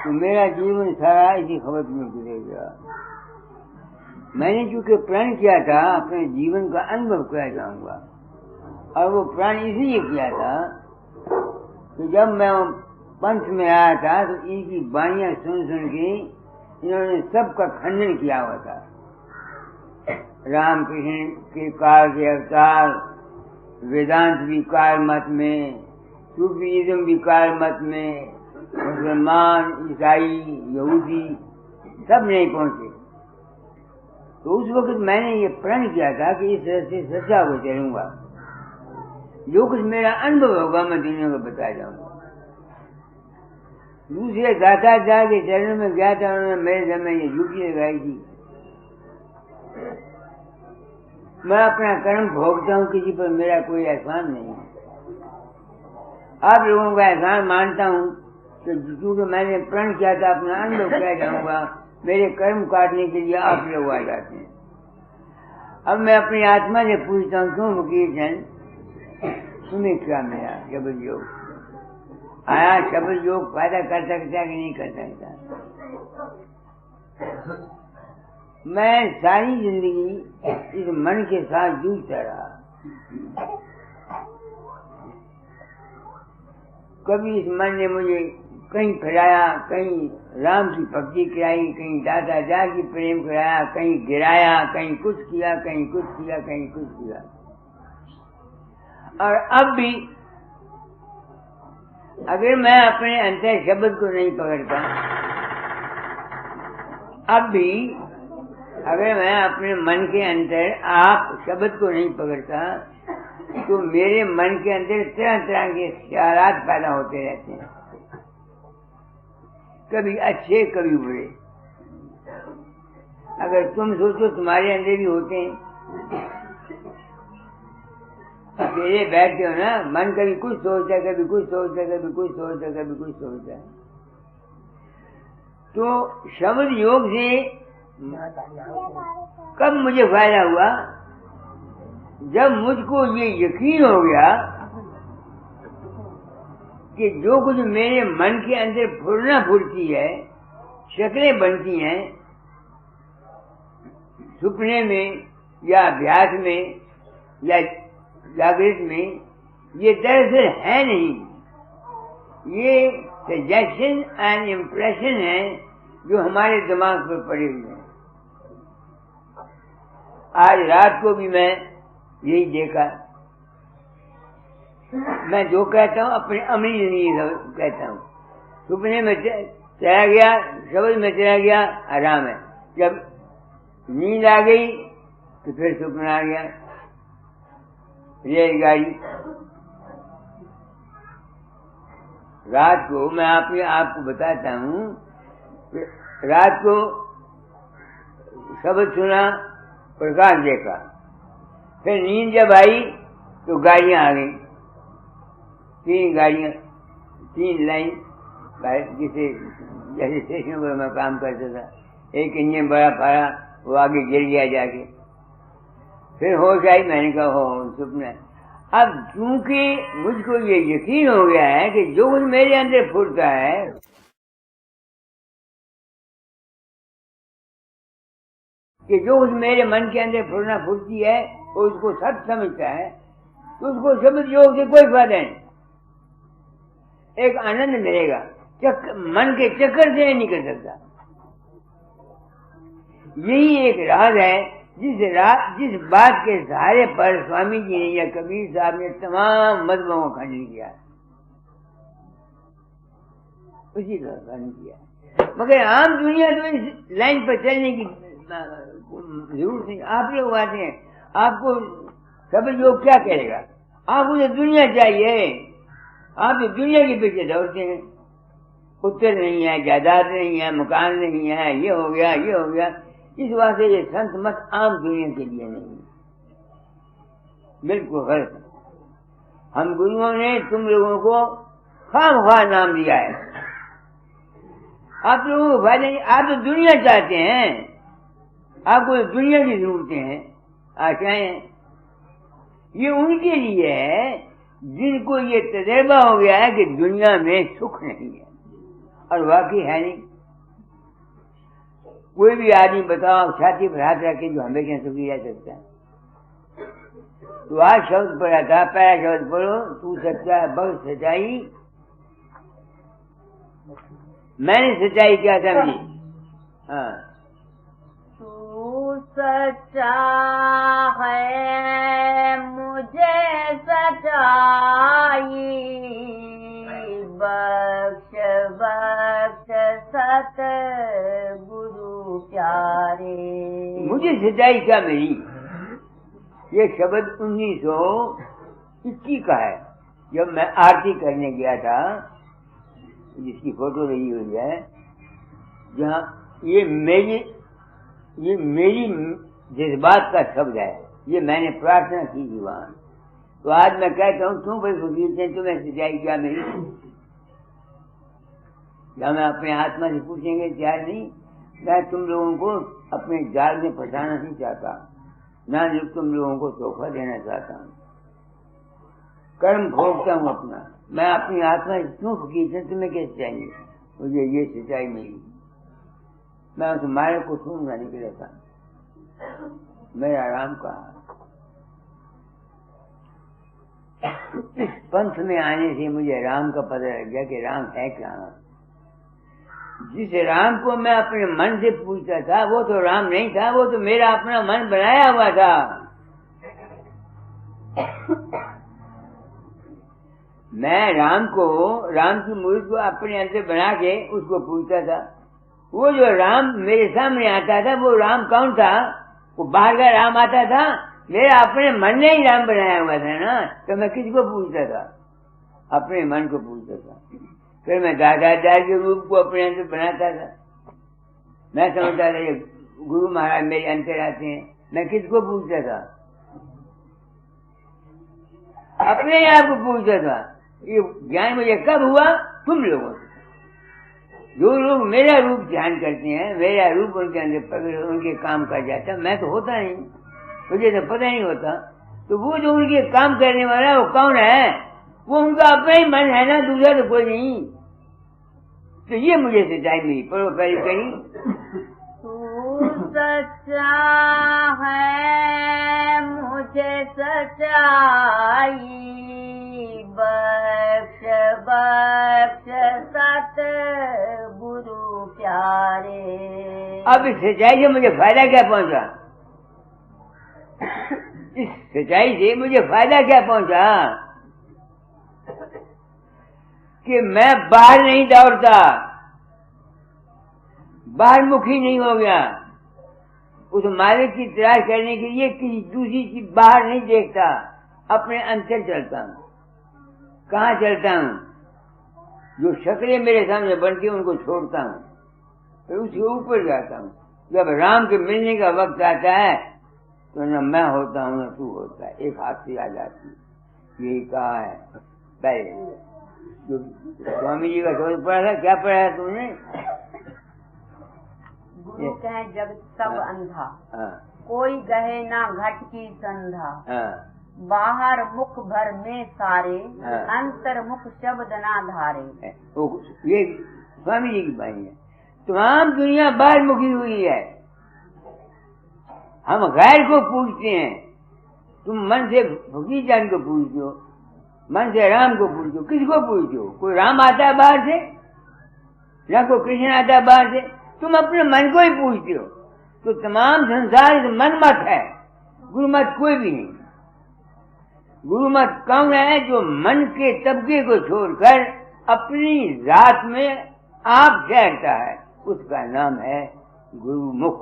S3: तो मेरा जीवन सारा इसी खबर में गुजरेगा। मैंने चूंकि प्रण किया था अपने जीवन का अनुभव किया जाऊंगा, और वो प्रण इसलिए किया था कि जब मैं पंथ में आया था तो इनकी वाणियां सुन सुन के इन्होंने सबका खंडन किया हुआ था। रामकृष्ण के काल के अवतार, वेदांत भी काल मत में, सूफीइज्म भी काल मत में, मुसलमान, ईसाई, यहूदी सब नहीं पहुंचे। तो उस वक्त मैंने ये प्रण किया था कि इस तरह से सच्चा को चलूंगा, जो कुछ मेरा अनुभव होगा मैं दुनिया को बता जाऊंगा। दूसरे दाताचार्य के चरणों में गया था, उन्होंने मेरे समय ये ड्यूटी लगाई थी। मैं अपना कर्म भोगता हूँ, किसी पर मेरा कोई एहसान नहीं है। आप लोगों का एहसान मानता हूँ कि क्योंकि मैंने प्रण किया था अपना अनुभव किया जाऊंगा, मेरे कर्म काटने के लिए आप लोग आ जाते हैं। अब मैं अपनी आत्मा से पूछता हूँ, क्यों मुकीर चंद तुम्हें क्या मिला? शब्द योग आया। शब्द योग फायदा कर सकता कि नहीं कर सकता? मैं सारी जिंदगी इस मन के साथ जूझता रहा। कभी इस मन ने मुझे कहीं फिराया, कहीं राम की भक्ति कराई, कहीं दादा जा की प्रेम कराया, कहीं गिराया, कहीं कुछ किया, कहीं कुछ किया, कहीं कुछ किया। और अब भी अगर मैं अपने अंतर शब्द को नहीं पकड़ता, अब भी अगर मैं अपने मन के अंदर आप शब्द को नहीं पकड़ता, तो मेरे मन के अंदर तरह तरह के ख्यालात पैदा होते रहते हैं, कभी अच्छे कभी बुरे। अगर तुम सोचो तुम्हारे अंदर भी होते हैं। अकेले बैठते हो ना, मन कभी कुछ सोचता है, कभी कुछ सोचता है, कभी कुछ सोचता है, कभी कुछ सोचता है। तो शब्द योग से कब मुझे फायदा हुआ? जब मुझको ये यकीन हो गया कि जो कुछ मेरे मन के अंदर फुरना फुरती है, शक्लें बनती हैं सुपने में या अभ्यास में या जागृत में, ये दरअसल है नहीं, ये सजेशन एंड इम्प्रेशन है जो हमारे दिमाग पर पड़े हुए हैं। आज रात को भी मैं यही देखा। मैं जो कहता हूँ अपनी अमली जिंदगी कहता हूँ। सुपने में चला गया, शब्द में चला गया, आराम है। जब नींद आ गई तो फिर सुपना आ गया, रेलगाड़ी। रात को मैं आपको बताता हूँ, रात को शब्द सुना, प्रकाश देखा, फिर नींद जब आई तो गाड़ियां आ गई, 3 गाड़ियां, 3 लाइन, जैसे स्टेशन पर मैं काम करता था। एक इंजन बड़ा फाड़ा, वो आगे गिर गया जाके, फिर होश आई, मैंने कहा हो सुपना। अब क्योंकि मुझको ये यकीन हो गया है कि जो कुछ मेरे अंदर फुटता है, कि जो कुछ मेरे मन के अंदर फुटना फुटती है वो उसको सच समझता है, तो उसको शब्द योग से कोई फायदा नहीं। एक आनंद मिलेगा, मन के चक्कर से नहीं निकल सकता। यही एक राज है जिस बात के सहारे पर स्वामी जी ने या कबीर साहब ने तमाम मजहबों को खंडन किया, उसी तरह खंडन किया। मगर आम दुनिया तो इस लाइन पर चलने की जरूरत नहीं। आप लोग आते हैं, आपको शब्द योग क्या कहेगा? आपको तो दुनिया चाहिए, आप तो दुनिया के पीछे दौड़ते हैं। पुत्र नहीं है, जायदाद नहीं है, मकान नहीं है, ये हो गया, ये हो गया। इस वास्ते ये संत मत आम दुनिया के लिए नहीं, बिल्कुल गलत है। हम गुरुओं ने तुम लोगों को खामख्वाह नाम दिया है। आप लोगों को फायदा नहीं, आप तो दुनिया चाहते हैं, आपको दुनिया की जरूरतें हैं, आशाएं हैं। ये उनके लिए है जिनको ये तजर्बा हो गया है कि दुनिया में सुख नहीं है, और वाकई है नहीं। कोई भी आदमी बताओ छाती पर हाथ रख के जो हमेशा सुखी रह सकता है? तो आज शब्द पढ़ा था, पहला शब्द पढ़ो, तू सच्चा बख्श सच्चाई। मैंने सच्चाई क्या समझी? हाँ,
S2: तू सच्चा है मुझे सच्चाई, बख्श बख्श सत गुरु प्यारे।
S3: मुझे सच्चाई क्या मिली? ये शब्द 1921 का है, जब मैं आरती करने गया था, जिसकी फोटो लगी हुई है, जहाँ ये मेरी जज्बात का शब्द है, ये मैंने प्रार्थना की थी वहां। तो आज मैं कहता हूँ, क्यों भाई फकीर से तुम्हें सच्चाई क्या मिली? या मैं अपने आत्मा से पूछेंगे तैयार नहीं। मैं तुम लोगों को अपने जाल में फंसाना नहीं चाहता, ना जो तुम लोगों को धोखा देना चाहता हूँ। कर्म भोगता हूँ अपना। मैं अपनी आत्मा से क्यों फकीर से तुम्हें कैसे चाहिए? मुझे ये सच्चाई मिली। मैं उस मारे को सुनना नहीं रहता, मेरा राम कहा। इस पंथ में आने से मुझे राम का पता लग गया कि राम है क्या। जिस राम को मैं अपने मन से पूछता था वो तो राम नहीं था, वो तो मेरा अपना मन बनाया हुआ था। मैं राम की मूर्ति को अपने अंदर बना के उसको पूछता था। वो जो राम मेरे सामने आता था वो राम कौन था? वो बाहर का राम आता था? मेरा अपने मन ने ही राम बनाया हुआ था ना। तो मैं किसको पूछता था? अपने मन को पूछता था। फिर मैं दादादार के रूप को अपने अंदर बनाता था। मैं समझता था ये गुरु महाराज मेरे अंदर आते हैं। मैं किसको पूछता था? अपने आप को पूछता था। ये ज्ञान मुझे कब हुआ? तुम लोगों से। जो लोग मेरा रूप ध्यान करते हैं, मेरा रूप उनके अंदर प्रकट उनके काम कर जाता है, मैं तो होता नहीं, मुझे तो पता नहीं होता। तो वो जो उनके काम करने वाला है वो कौन है? वो उनका अपना ही मन है ना, दूसरा तो कोई नहीं। तो ये मुझे सच्चाई मिली। पढ़ो पहले कहीं,
S2: तू सच्चा है मुझे सच्चाई, बख्श बख्श सत गुरु प्यारे।
S3: अब इस सच्चाई से मुझे फायदा क्या पहुंचा? इस सच्चाई से मुझे फायदा क्या पहुंचा? कि मैं बाहर नहीं दौड़ता, बाहर मुखी नहीं हो गया, उस मालिक की तलाश करने के लिए किसी दूसरी चीज बाहर नहीं देखता, अपने अंतर चलता हूं। कहाँ चलता हूं? जो शक्लें मेरे सामने बनती हैं उनको छोड़ता हूं, फिर उसके ऊपर जाता हूं। जब राम के मिलने का वक्त आता है तो न मैं होता हूं न तू होता है, एक हाथ से आ जाती। यही कहा है पहले जो स्वामी जी का शोध पढ़ा था। क्या पढ़ा है तुमने?
S2: गुरु कहे जग सब अंधा, कोई गहे ना घट की संधा, बाहर मुख भर में सारे, अंतर मुख शब्द ना धारे।
S3: ये स्वामी जी की बाणी है। तमाम दुनिया बाहर मुखी हुई है, हम गैर को पूछते हैं। तुम मन से फकीर जान को पूछते हो, मन से राम को पूछो। किसको पूछो? कोई राम आता है बाहर से, ना कोई कृष्ण आता है बाहर से, तुम अपने मन को ही पूछते हो। तो तमाम संसार मन मत है, गुरु मत कोई भी नहीं। गुरु मत कौन है? जो मन के तबके को छोड़कर अपनी जात में आप ठहरता है, उसका नाम है गुरुमुख।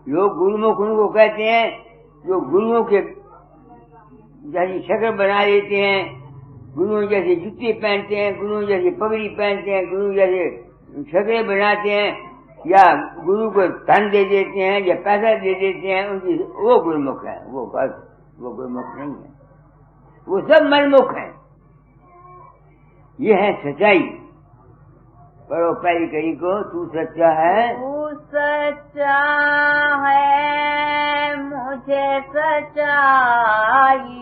S3: लोग गुरुमुख उनको कहते हैं जो गुरुओं के जैसी शक्ल बना लेते हैं, गुरुओं जैसे जूते पहनते हैं, गुरुओं जैसे पगड़ी पहनते हैं, गुरु जैसे शक्लें बनाते हैं, या गुरु को धन दे देते हैं या पैसा दे देते हैं, उनकी वो गुरुमुख है। वो बस वो गुरुमुख नहीं है, वो सब मनमुख है। ये है सच्चाई। पढ़ो पहली कड़ी को, तू सच्चा है,
S2: तू सच्चा है मुझे सच्चाई,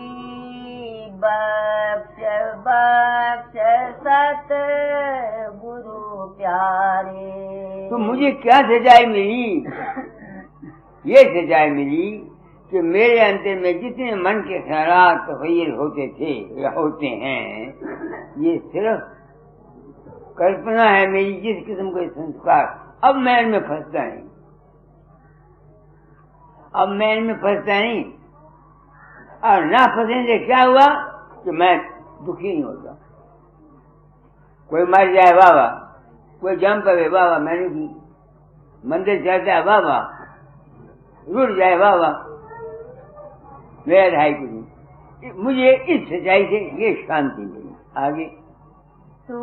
S2: बख्श बख्श सत गुरु प्यारे।
S3: तो मुझे क्या सच्चाई मिली? ये सच्चाई मिली कि मेरे अंतर में जितने मन के ख्यालात तखय्युल होते थे या होते हैं, ये सिर्फ कल्पना है मेरी, जिस किस्म के संस्कार। अब मैं इनमें फंसता नहीं, अब मैं इनमें फंसता नहीं। और ना फंसने से क्या हुआ कि मैं दुखी नहीं होता। कोई मर जाए बाबा, कोई जम पवे बाबा, मैंने की मंदिर चलता है बाबा, रुट जाए बाबा, मेरा ढाई कुछ नहीं। मुझे इस सच्चाई से ये शांति मिली। आगे,
S2: तू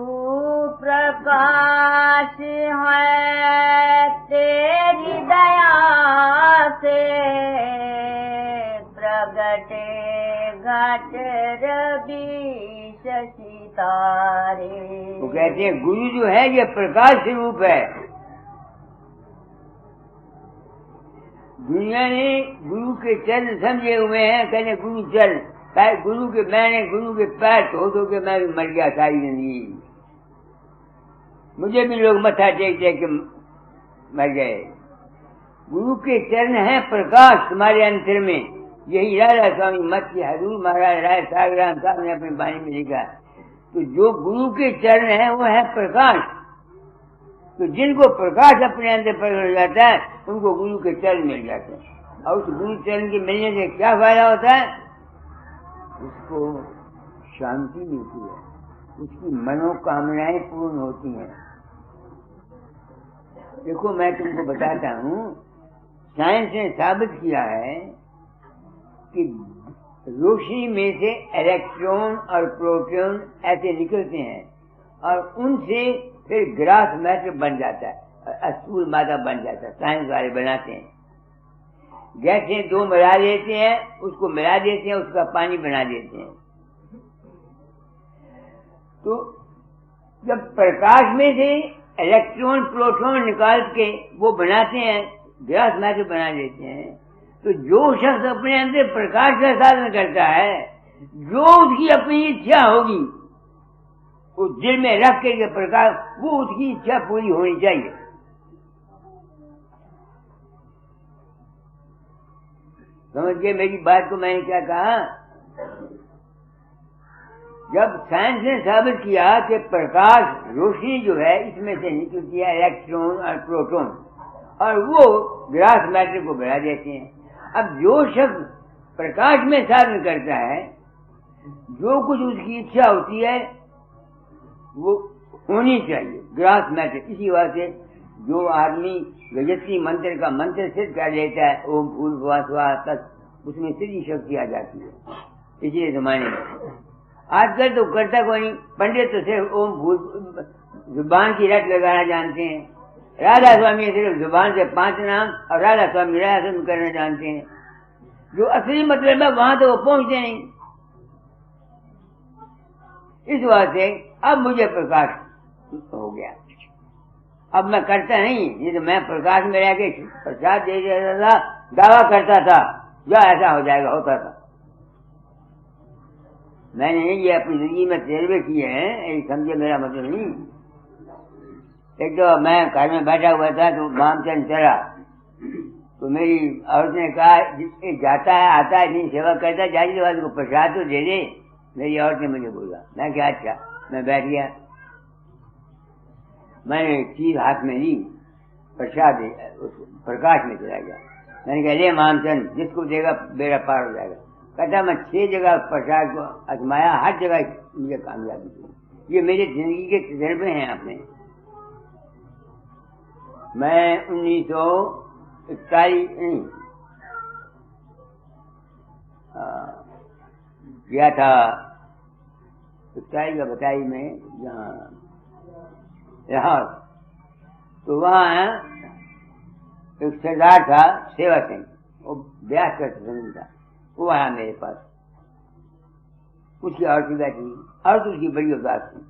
S2: प्रकाश है तेरी दया से, प्रगटे घट रवि शशि तारे।
S3: वो कहते हैं गुरु जो है ये प्रकाश स्वरूप है। दुनिया ने गुरु के चरण समझे हुए हैं, कहते गुरु चरण, गुरु के मैंने गुरु के पैर धो के मैं भी मर गया सारी जिंदगी। मुझे भी लोग मत्था टेक टेक के मर गए। गुरु के चरण है प्रकाश तुम्हारे अंतर में। यही राधा स्वामी मत की हजूर महाराज राय सागराम साहब ने अपनी वाणी में लिखा। तो जो गुरु के चरण है वो है प्रकाश। तो जिनको प्रकाश अपने अंदर प्रकट हो जाता है उनको गुरु के चरण मिल जाते हैं। और उस गुरु चरण के मिलने से क्या फायदा होता है? उसको शांति मिलती है, उसकी मनोकामनाएं पूर्ण होती हैं। देखो मैं तुमको बताता हूँ, साइंस ने साबित किया है कि रोशनी में से इलेक्ट्रॉन और प्रोटॉन ऐसे निकलते हैं और उनसे फिर ग्रास मैटर बन जाता है, स्थूल मादा बन जाता है। साइंस वाले बनाते हैं, गैसें दो मिला देते हैं, उसको मिला देते हैं, उसका पानी बना देते हैं। तो जब प्रकाश में से इलेक्ट्रॉन प्रोटॉन निकाल के वो बनाते हैं, ग्लास मैटर बना देते हैं, तो जो शख्स अपने अंदर प्रकाश का साधन करता है, जो उसकी अपनी इच्छा होगी उस दिल में रख के प्रकाश, वो उसकी इच्छा पूरी होनी चाहिए। समझ गए मेरी बात को? मैंने क्या कहा? जब साइंस ने साबित किया कि प्रकाश रोशनी जो है इसमें से निकलती है इलेक्ट्रॉन और प्रोटॉन, और वो ग्लास मैटर को बढ़ा देते हैं। अब जो शख्स प्रकाश में साधन करता है, जो कुछ उसकी इच्छा होती है वो होनी चाहिए, ग्लास मैटर। इसी वजह से जो आदमी गायत्री मंत्र का मंत्र सिद्ध कर लेता है, ओम भूर्भुवः स्वः स्वाहा तक, उसमें सीधी शक्ति आ जाती है। पिछले जमाने में, आजकल तो करता कोई नहीं, पंडित तो सिर्फ ओम भूर जुबान की रट लगाना जानते हैं। राधा स्वामी सिर्फ जुबान से 5 नाम और राधा स्वामी राधा स्वामी करना जानते हैं। जो असली मतलब है वहां तो वो पहुंचते नहीं। इस बात से अब मुझे प्रकाश हो गया, अब मैं करता नहीं। ये तो मैं प्रकाश में रह के प्रसाद दे देता था, दावा करता था जो ऐसा हो जाएगा, होता था। मैंने ये अपनी जिंदगी में तजर्बे किए हैं, समझे मेरा मतलब नहीं। एक तो मैं घर में बैठा हुआ था तो मामचंद चला, तो मेरी औरत ने कहा जाता है आता है नहीं सेवा करता, जाती बात को प्रसाद तो दे दे। मेरी औरत ने मुझे बोला, मैं क्या अच्छा, मैं बैठ गया। मैंने चीज हाथ में ली, प्रसाद प्रकाश में चला गया। मैंने कहा ले मामचंद, जिसको देगा बेड़ा पार हो जाएगा। कहता मैं 6 जगह प्रसाद को आजमाया, हर जगह मुझे कामयाबी थी। ये मेरे जिंदगी के तजर्बे हैं अपने। मैं 1941 गया था 41 का बताई में यहाँ, तो वहाँ एक सरदार था सेवा सिंह, वो ब्यास का संबंध था। वो आया मेरे पास, उसकी औरत बैठी और तो उसकी बड़ी उदास थी।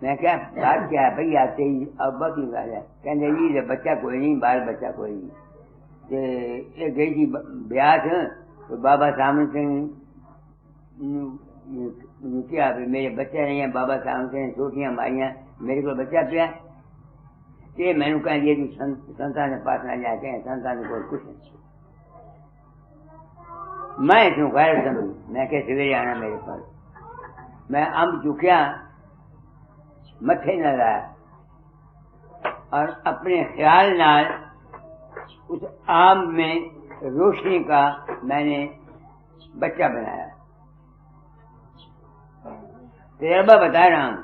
S3: मैं क्या बात क्या है भाई, आते ही अब बहुत ही बात है। कहने ये बच्चा कोई नहीं, बाल बच्चा कोई नहीं। गई थी ब्यास, तो बाबा सामने सिंह क्या मेरे बच्चे नहीं है, बाबा सामने सिंह छोटियां मारियां, मेरे को बच्चा पिया। ये मैंने कहा ये संतान पास ना जाके संतान को कुछ नहीं। मैं इसमें गैर समझ, मैं क्या सवेरे आना मेरे पास। मैं अम्ब चुकिया मथे न लाया और अपने ख्याल नाल उस आम में रोशनी का मैंने बच्चा बनाया। तजर्बा बता रहा हूं,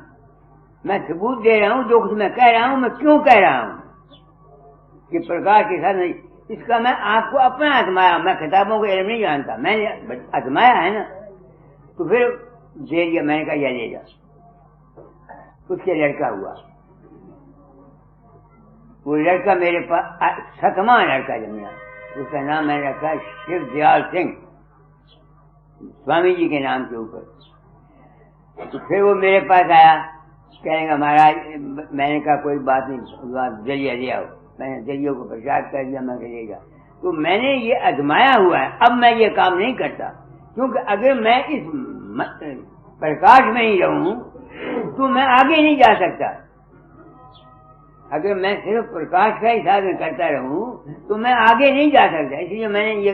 S3: मैं सबूत दे रहा हूं। जो कुछ मैं कह रहा हूं, मैं क्यों कह रहा हूं कि प्रकाश के साथ नहीं, इसका मैं आपको अपना आजमाया। मैं किताबों को इल्म नहीं जानता, मैंने आजमाया है ना। तो फिर दे दिया, मैंने कहा यह ले जा। उसके लड़का हुआ, वो लड़का मेरे पास 7वां लड़का जन्मा। उसका नाम मैंने रखा शिव दयाल सिंह, स्वामी जी के नाम के ऊपर। तो फिर वो मेरे पास आया, कहेगा महाराज, मैंने कहा कोई बात नहीं, जलिया ले आओ। मैंने जलियों को प्रसाद कर दिया, मैं लेगा। तो मैंने ये आजमाया हुआ है, अब मैं ये काम नहीं करता। क्योंकि अगर मैं इस प्रकाश में ही रहूं तो मैं आगे नहीं जा सकता। अगर मैं सिर्फ प्रकाश का ही साधन करता रहूं तो मैं आगे नहीं जा सकता। इसलिए मैंने ये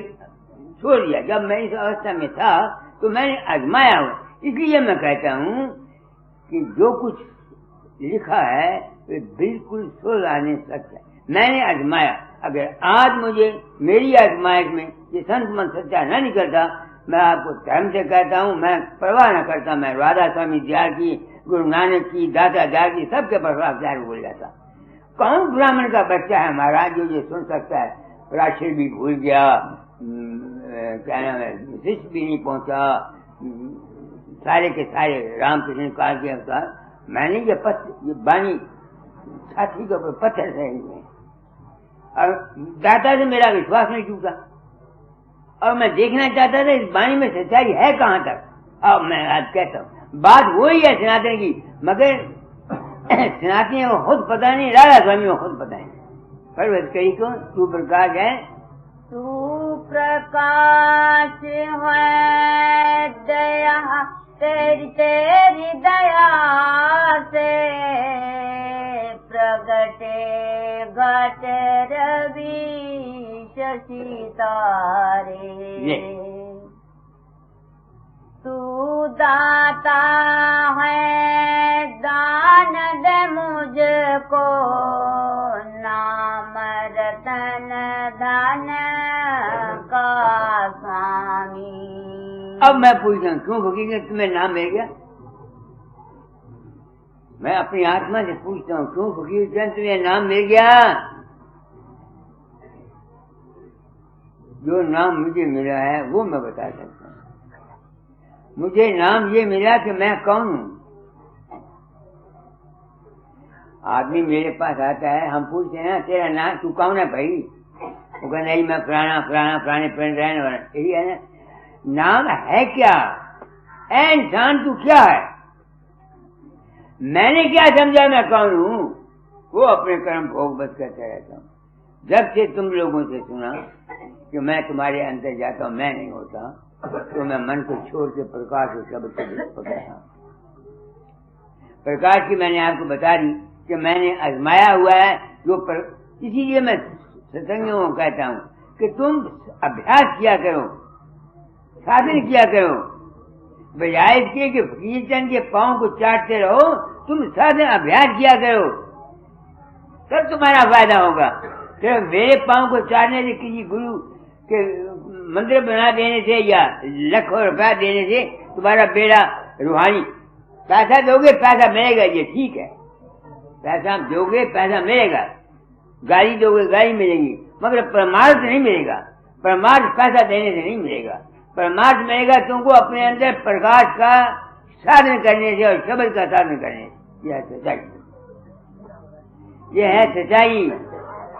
S3: छोड़ दिया। जब मैं इस अवस्था में था तो मैंने आजमाया हुआ। इसलिए मैं कहता हूं कि जो कुछ लिखा है वे बिल्कुल सुलझाने सकता है। मैंने आजमाया। अगर आज मुझे मेरी आजमाइश में ये संत मन सच्चा न निकलता, मैं आपको धर्म से कहता हूँ, मैं परवाह न करता। मैं राधा स्वामी दयाल की, गुरु नानक की, दादा दयाल की, सबके परवाह बोल जाता। कौन ब्राह्मण का बच्चा है महाराज जो ये सुन सकता है? राशि भी भूल गया, क्या नाम है, शिष्य भी नहीं पहुंचा, सारे के सारे रामकृष्ण काल के अवतार। मैंने ये बानी छाती के ऊपर पत्थर से और दाता से मेरा विश्वास नहीं टूटा। और मैं देखना चाहता था इस बाणी में सच्चाई है कहाँ तक। अब मैं आज कहता हूँ बात वही है सनातन की, मगर सुनाती है वो खुद पता नहीं, राधा स्वामी को खुद पता है। पर कही को तू प्रकाश है,
S2: तू प्रकाश है दया तेरी तेरी दया से प्रगटे घट रवि शशि तारे। तू दाता है दान दे मुझको नाम रतन धन का स्वामी।
S3: अब मैं पूछता हूँ क्यों फकीर तुम्हें नाम मिल गया? मैं अपनी आत्मा से पूछता हूँ क्यों फकीर तुम्हें नाम मिल गया? जो नाम मुझे मिला है वो मैं बता सकता हूँ। मुझे नाम ये मिला कि मैं कौन हूँ। आदमी मेरे पास आता है, हम पूछते हैं तेरा नाम तू कौन है भाई? वो कहता नहीं मैं फलाना फलाना फलाने प्रण रहने वाला। यही है ना, नाम है क्या? ऐ इंसान तू क्या है? मैंने क्या समझा मैं कौन हूँ? वो अपने कर्म भोग बस करता रहता हूँ। जब से तुम लोगों से सुना कि मैं तुम्हारे अंदर जाता हूँ, मैं नहीं होता, तो मैं मन को छोड़ के प्रकाश और शब्द को पकड़ता हूँ। प्रकाश की मैंने आपको बता दी कि मैंने आजमाया हुआ है, इसीलिए मैं सत्संगियों को कहता हूँ कि तुम अभ्यास किया करो, साधन किया करो, बजाय इसके कि फकीरचंद के पांव को चाटते रहो। तुम साधन अभ्यास किया करो, तब तुम्हारा फायदा होगा। तो मेरे पांव को चाटने से, किसी गुरु के मंदिर बना देने से या लाखों रुपया देने से तुम्हारा बेड़ा रूहानी, पैसा दोगे पैसा मिलेगा, ये ठीक है, पैसा दोगे पैसा मिलेगा, गाड़ी दोगे गाड़ी मिलेगी, मगर परमार्थ नहीं मिलेगा। परमार्थ पैसा देने से नहीं मिलेगा। परमार्थ मिलेगा तुमको अपने अंदर प्रकाश का साधन करने से और शब्द का साधन करने से। यह सच्चाई, यह है सच्चाई।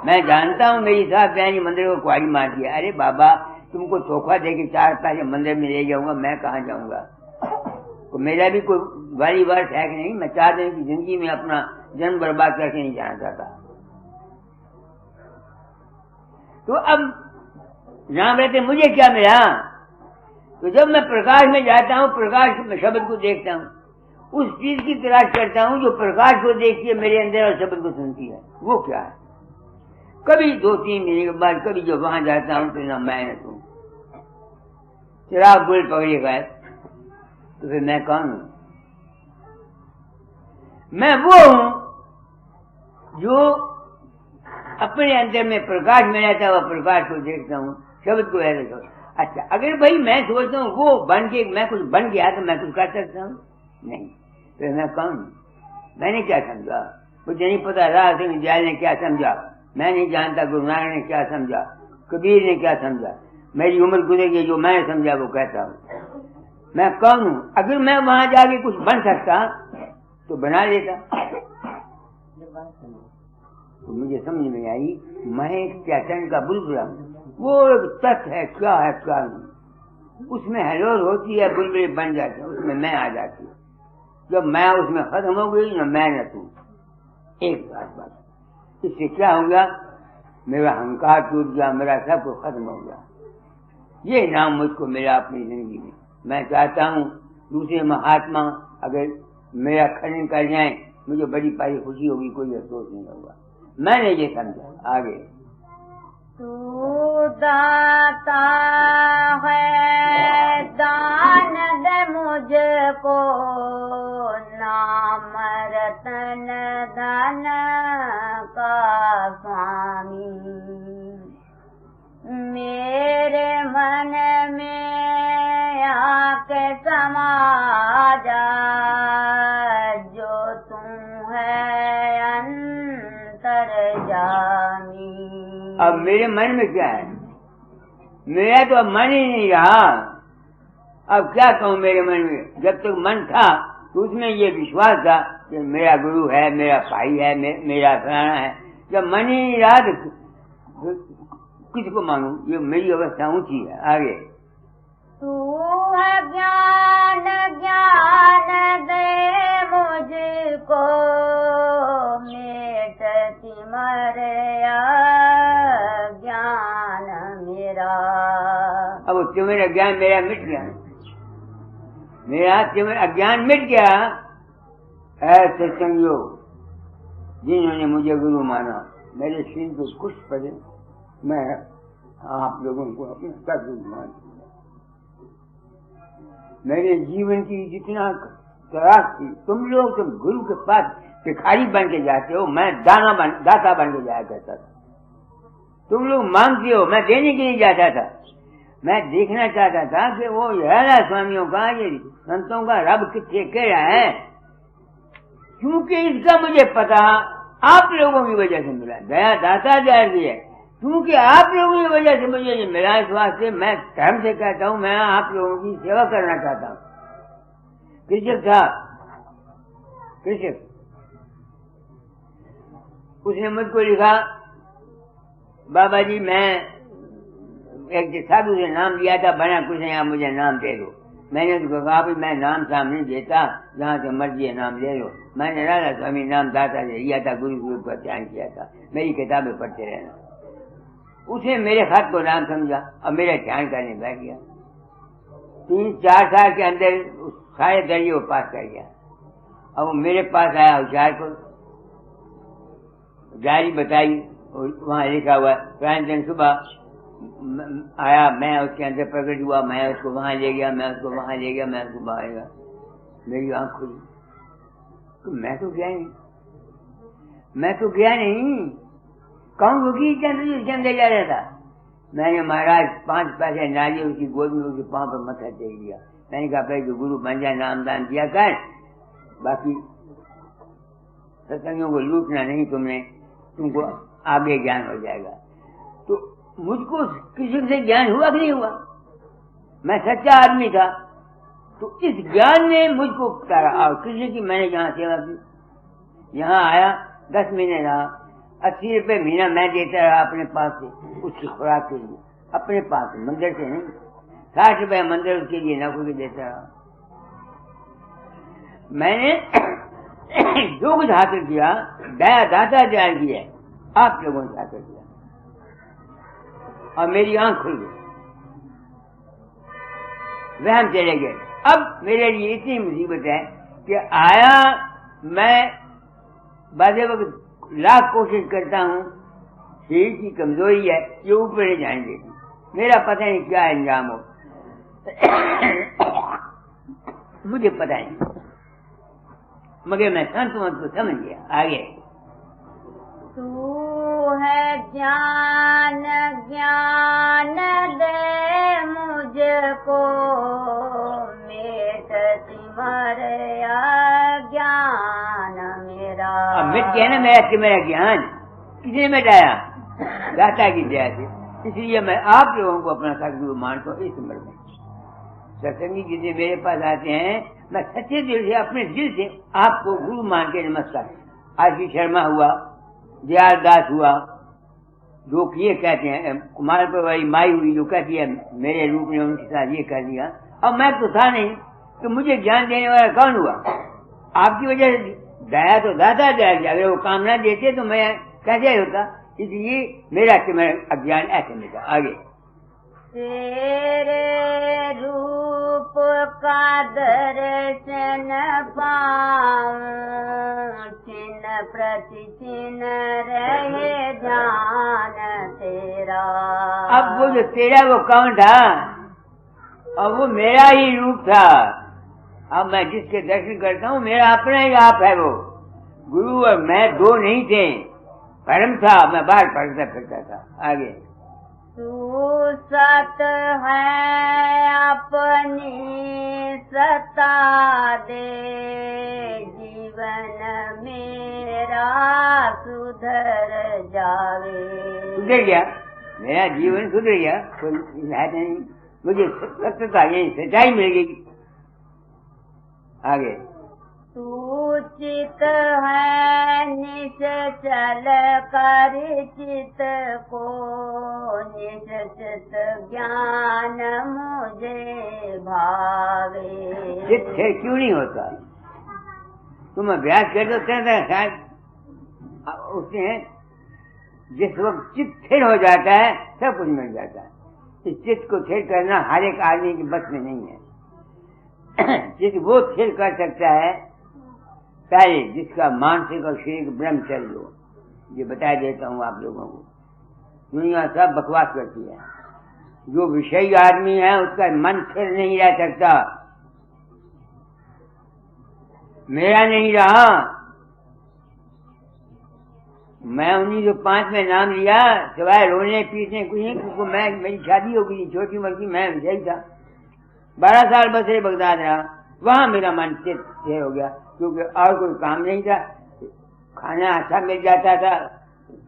S3: मैं जानता हूँ मेरी साथ बयानी मंदिर को कुआरी मार दिया। अरे बाबा तुमको धोखा दे के 4 पैसे मंदिर में ले जाऊंगा, मैं कहाँ जाऊंगा? तो मेरा भी कोई वाली वर्ष है कि नहीं? मैं 4 दिन की जिंदगी में अपना जन्म बर्बाद करके नहीं जाना चाहता। तो अब यहाँ रहते मुझे क्या मिला? तो जब मैं प्रकाश में जाता हूँ, प्रकाश में शब्द को देखता हूँ, उस चीज की तलाश करता हूँ जो प्रकाश को देखती है मेरे अंदर और शब्द को सुनती है। वो क्या है? कभी 2-3 महीने के बाद कभी जब वहां जाता हूँ तो ना मैं न तू, चिराग गुल पकड़िए गए, तो फिर मैं कौन हूँ? मैं वो हूँ जो अपने अंदर में प्रकाश में रहता हुआ प्रकाश को देखता हूँ, शब्द को ऐसा। अच्छा, अगर भाई मैं सोचता हूँ वो बन के मैं कुछ बन गया तो मैं कुछ कर सकता हूँ? नहीं। तो मैं कौन हूँ? मैंने क्या समझा? मुझे नहीं पता राज सिंह दयाल ने क्या समझा, मैं नहीं जानता गुरु नानक ने क्या समझा, कबीर ने क्या समझा। मेरी उम्र गुजर गई, जो मैंने समझा वो कहता हूँ। मैं कौन हूँ? अगर मैं वहां जाके कुछ बन सकता तो बना लेता। तो मुझे समझ में आई मैं एक चैतन्य का बुलबुला हूँ। वो एक तत्व है, क्या है क्या नहीं, उसमें हलोर होती है, बुलबुले बन जाते हैं, उसमें मैं आ जाती हूँ। जब मैं उसमें खत्म हो गई न मैं न तू, एक बात। इससे क्या हो गया? मेरा अहंकार टूट गया, मेरा सब कुछ खत्म हो गया। ये नाम मुझको मिला अपनी जिंदगी में। मैं चाहता हूँ दूसरे महात्मा अगर मेरा खनन कर जाए, मुझे बड़ी पारी खुशी होगी, कोई अफसोस नहीं होगा। मैंने ये समझा। आगे
S2: तू दाता है दान दे मुझको नाम रतन धन का स्वामी। मेरे मन में आके समा जा, जो तुम है अंतर्यामी।
S3: अब मेरे मन में क्या है? मेरा तो अब मन ही नहीं रहा। अब क्या कहूँ मेरे मन में? जब तक मन था तो उसमें ये विश्वास था कि मेरा गुरु है, मेरा भाई है, मेरा फलाना है। जब मन ही नहीं रहा तो किसको मानूं? ये मेरी अवस्था ऊंची है। आगे
S2: तू है ज्ञान ज्ञान दे मुझको तिमरया ज्ञान मेरा।
S3: अब तुम्हारा ज्ञान मेरा मिट गया, मेरा तुम्हारा अज्ञान मिट गया। ऐसे संयोग जिन्होंने मुझे गुरु माना, मेरे सीन को कुछ पड़े, मैं आप लोगों को अपना सदगुरु मान। मेरे जीवन की जितना तलाश थी, तुम लोग तो गुरु के पास भिखारी बन के जाते हो, मैं दाता बन के जाया करता था। तुम लोग मांगते हो, मैं देने के लिए जाता था। मैं देखना चाहता था कि वो राधा स्वामियों का, ये संतों का रब कितने कह रहा है, क्योंकि इसका मुझे पता आप लोगों की वजह से मिला। दया दाता दया दी है, क्योंकि आप लोगों की वजह से मुझे ये मिला। इस वास्ते मैं धर्म से कहता हूँ, मैं आप लोगों की सेवा करना चाहता हूँ। कृषक था, कृषक, उसने मुझको लिखा, बाबा जी मैं एक साधु से नाम लिया था, बना कुछ नहीं, आप मुझे नाम दे दो। मैंने उसको कहा भाई मैं नाम साम नहीं देता, जहाँ से मर्जी है नाम ले लो। मैंने राधा स्वामी नाम दाता से लिया था, गुरु गुरु पर ध्यान किया था, मेरी किताबें पढ़ते रहना। उसने मेरे खत को नाम समझा और मेरा ध्यान करने बैठ गया। 3-4 साल के अंदर सारे दरिये वो पास कर गया। अब वो मेरे पास आया होशियारपुर, डायरी बताई, वहाँ लिखा हुआ प्राण दिन सुबह आया, मैं उसके अंदर प्रकट हुआ, मैं उसको वहां ले गया, मैं उसको वहां ले गया, मैं उसको बाहर गया। मेरी आंख खुली तो मैं तो गया नहीं, मैं तो गया नहीं, कौन रुकी उसके अंदर जा रहा था। मैंने महाराज 5 पैसे नाली उसकी गोद में उसके पांव पर मत्था टेक दिया। मैंने कहा भाई जो गुरु बन जाए नाम दान दिया कर, बाकी सत्संगों को लूटना नहीं, तुमको आगे ज्ञान हो जाएगा। तो मुझको किसी से ज्ञान हुआ कि नहीं हुआ? मैं सच्चा आदमी था, तो इस ज्ञान ने मुझको उतारा। और किसी की मैंने यहाँ सेवा की, यहाँ आया 10 महीने रहा, 80 रुपये महीना मैं देता रहा अपने पास से उसकी खुराक के लिए, अपने पास से, मंदिर से नहीं। 60 रुपये मंदिर उसके लिए नौकरी देता रहा। मैंने जो कुछ हासिल किया दया दाता दया की है, आप लोगों ने हासिल किया और मेरी आंख खुल गई, वहम चले गए। अब मेरे लिए इतनी मुसीबत है कि आया मैं बाजे वक्त लाख कोशिश करता हूँ, शरीर की कमजोरी है, ये ऊपर नहीं जाने देती, मेरा पता नहीं क्या अंजाम हो मुझे पता नहीं, मगर मैं संत को समझ गया। आगे
S2: तू है ज्ञान ज्ञान दे मुझको, मेट सिमरया ज्ञान मेरा।
S3: अब मिट गया ना मेरा ज्ञान, किसने मिटाया? दाता की दया से। इसलिए मैं आप लोगों को अपना सदगुरु मानता हूँ। इस उम्र में सत्संगी जितने मेरे पास आते हैं, मैं सच्चे दिल से अपने दिल से आपको गुरु मान के नमस्कार। आरती शर्मा हुआ, दयालदास हुआ, जो ये कहते हैं, कुमार पर वाली माई हुई जो कहती है मेरे रूप ने उनके साथ ये कर दिया। अब मैं तो था नहीं, तो मुझे ज्ञान देने वाला कौन हुआ? आपकी वजह से। दया तो दाता दया, अगर वो काम ना देते तो मैं कैसे होता? इसलिए मेरा अज्ञान ऐसे मिटा। आगे
S2: तेरे रूप का दर्शन पाऊं, चिन्ह प्रति चिन्ह रहे ध्यान तेरा।
S3: अब वो जो तेरा वो कौन था? अब वो मेरा ही रूप था। अब मैं जिसके दर्शन करता हूँ मेरा अपना ही आप है। वो गुरु और मैं दो नहीं थे, परम था, मैं बाहर पढ़ता फिरता था। आगे
S2: तू सत है अपनी सत्ता दे, जीवन मेरा सुधर जावे।
S3: सुधर गया, मेरा जीवन सुधर गया, कोई है नहीं, मुझे सत्यता यही सच्चाई मिल गई। आगे
S2: तू चित है निश्चल कर चित को, निश्चित ज्ञान मुझे भावे।
S3: चित क्यों नहीं होता? तुम अभ्यास कर दो शायद उठते हैं। जिस वक्त चित्त स्थिर हो जाता है सब कुछ मिल जाता है। इस चित्त को स्थिर करना हर एक आदमी की बस में नहीं है। चित्त वो स्थिर कर सकता है पहले जिसका मानसिक और शारीरिक ब्रह्मचर्य हो। ये बता देता हूँ आप लोगों को, दुनिया सब बकवास करती है। जो विषयी आदमी है उसका मन स्थिर नहीं रह सकता। मेरा नहीं रहा, मैं 1905 में नाम लिया, सिवाय रोने पीटने कुछ नहीं, क्योंकि मेरी शादी हो गई छोटी मोटी, मैं विषयी था। 12 साल बसे बगदाद रहा, वहां मेरा मन स्थिर हो गया, क्योंकि और कोई काम नहीं था। खाना अच्छा मिल जाता था,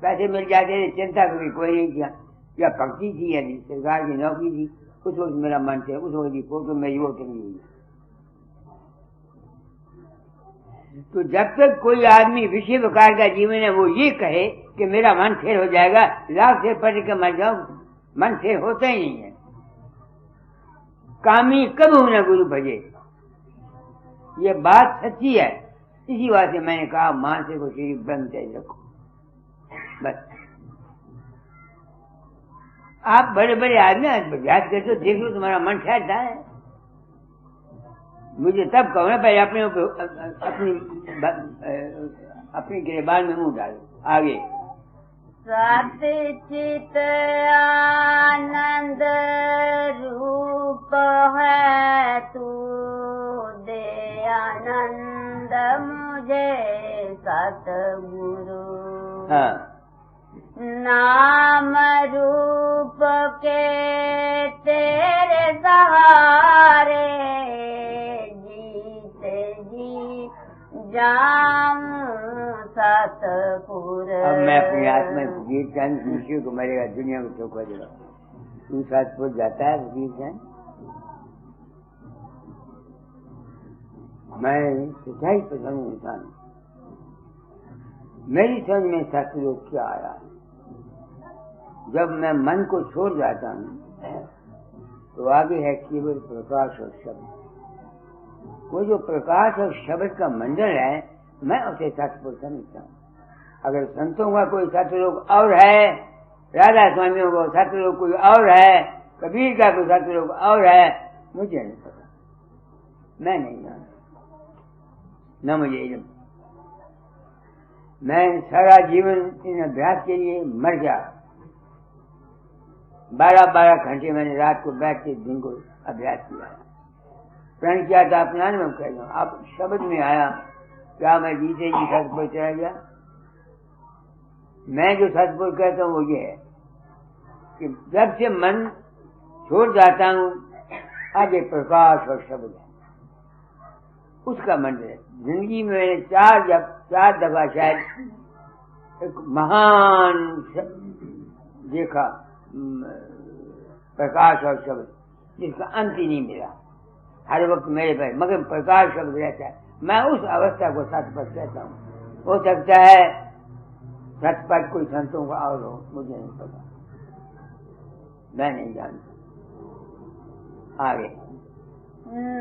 S3: पैसे मिल जाते थे, चिंता कभी कोई नहीं किया। या भक्ति थी या सरकार की नौकरी थी, उस वक्त मेरा मन थे, उस वक्त की फोटो मेरी वो टंगी हुई। तो जब तक कोई आदमी विषय प्रकार का जीवन है वो ये कहे कि मेरा मन स्थिर हो जाएगा, लाख से पढ़ के मर जाओ, मन स्थिर होता ही नहीं है। कामी कब न गुरु भजे, ये बात सच्ची है। इसी बात से मैंने कहा मानसिक को शारीरिक ब्रह्मचर्य रखो बस। आप बड़े बड़े आदमी अभ्यास करते हो, देख लो तुम्हारा मन ठहरता है। मुझे तब कहो ना पहले अपनी गिरबान में मुंह डालो। आगे
S2: सच्चित आनंद रूप है तू, दे आनंद मुझे सतगुरु।
S3: हाँ।
S2: नाम रूप के तेरे सहारे जीते जी जाऊं सतपुर।
S3: अब मैं अपनी आत्मा फकीर चंद खुशियों को मरेगा, दुनिया को चौका देगा। तू सतपुर जाता है फकीर चंद? मैं सच्चाई पसंद इंसान, मेरी समझ में सतलोक क्या आया। जब मैं मन को छोड़ जाता हूँ तो आगे है केवल प्रकाश और शब्द। वो जो प्रकाश और शब्द का मंडल है, मैं उसे सतपुर समझता हूँ। अगर संतों का कोई सतलोक और है, राधा स्वामियों को सतलोक कोई और है, कबीर का कोई सतलोक और है, मुझे नहीं पता, मैं नहीं जानता, न मुझे इल्म। मैं सारा जीवन इन अभ्यास के लिए मर गया। 12-12 घंटे मैंने रात को बैठ के दिन को अभ्यास किया, प्रण किया था अपना। मैं कह रहा हूँ अब शब्द में आया, क्या मैं जीते जी सतपुर चला गया? मैं जो सतपुर कहता हूँ वो ये है कि जब से मन छोड़ जाता हूँ, आगे प्रकाश और शब्द है, उसका मंदिर है। जिंदगी में मैंने 4 दफा शायद एक महान देखा, प्रकाश और शब्द जिसका अंत ही नहीं मिला, हर वक्त मेरे पास, मगर प्रकाश शब्द रहता है। मैं उस अवस्था को सतपथ कहता हूँ। हो सकता है सतपथ कोई संतों का और हो, मुझे नहीं पता, मैं नहीं जानता। आगे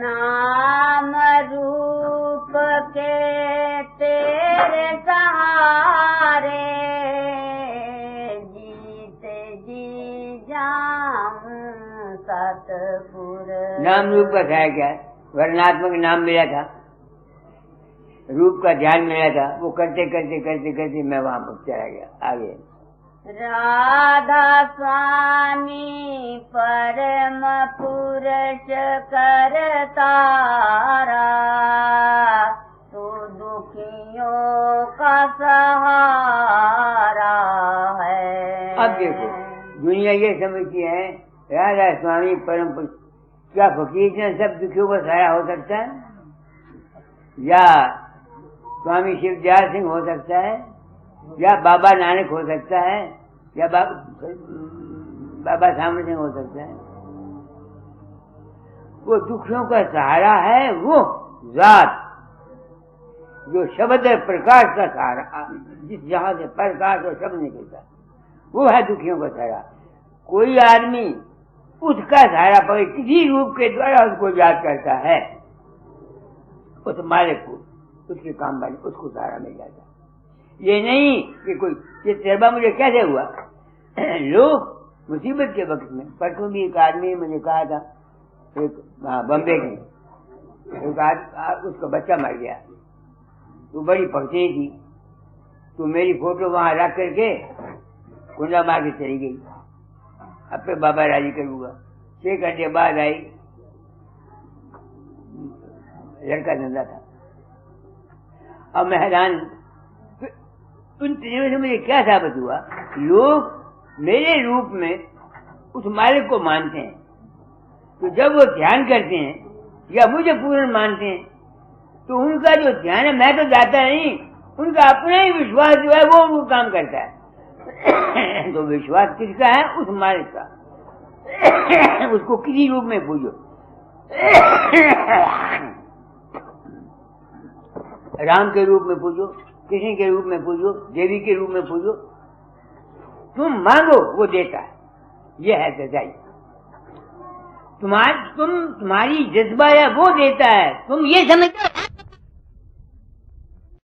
S2: नाम रूप के तेरे सहारे जीते जी जाऊं सतपुर।
S3: नाम रूप का था क्या? वर्णात्मक नाम मिला था, रूप का ध्यान मिला था, वो करते करते करते करते मैं वहां पर चला गया। आगे
S2: राधा स्वामी परम पुरुष करतारा, तू दुखियों का सहारा है।
S3: अब देखो दुनिया ये समझती है राधा स्वामी परम पुरुष, क्या फकीर ने सब दुखियों का सहारा हो सकता है? या स्वामी शिवदयाल सिंह हो सकता है, या बाबा नानक हो सकता है, या बाबा सामर सिंह हो सकता है? वो दुखियों का सहारा है, वो जात जो शब्द प्रकाश का सहारा, जिस जहां से प्रकाश और शब्द निकलता है, वो है दुखियों का सहारा। कोई आदमी उसका सहारा पकड़ किसी रूप के द्वारा उसको याद करता है, उस मालिक को, उसके काम वाले, उसको सहारा मिल जाता है। ये नहीं कि कोई ये तजर्बा मुझे कैसे हुआ। लोग मुसीबत के वक्त में, परसों भी एक आदमी मुझे कहा था, एक बम्बे की एक उसका बच्चा मर गया, तो बड़ी पहुंची थी, तो मेरी फोटो वहां रख करके कुंडा मार के चली गई। अब पे बाबा राजी करूंगा। 6 घंटे बाद आई, लड़का जिंदा था। अब मैं हैरान, उन तजर्बे से मुझे क्या साबित हुआ, लोग मेरे रूप में उस मालिक को मानते हैं, तो जब वो ध्यान करते हैं या मुझे पूर्ण मानते हैं, तो उनका जो ध्यान है, मैं तो जाता नहीं, उनका अपना ही विश्वास जो है वो काम करता है। तो विश्वास किसका है? उस मालिक का। उसको किसी रूप में पूजो, राम के रूप में पूजो, कृष्ण के रूप में पूजो, देवी के रूप में पूजो, तुम मांगो वो देता है। ये है सच्चाई। तुम्हारी जज्बा है वो देता है, तुम ये समझो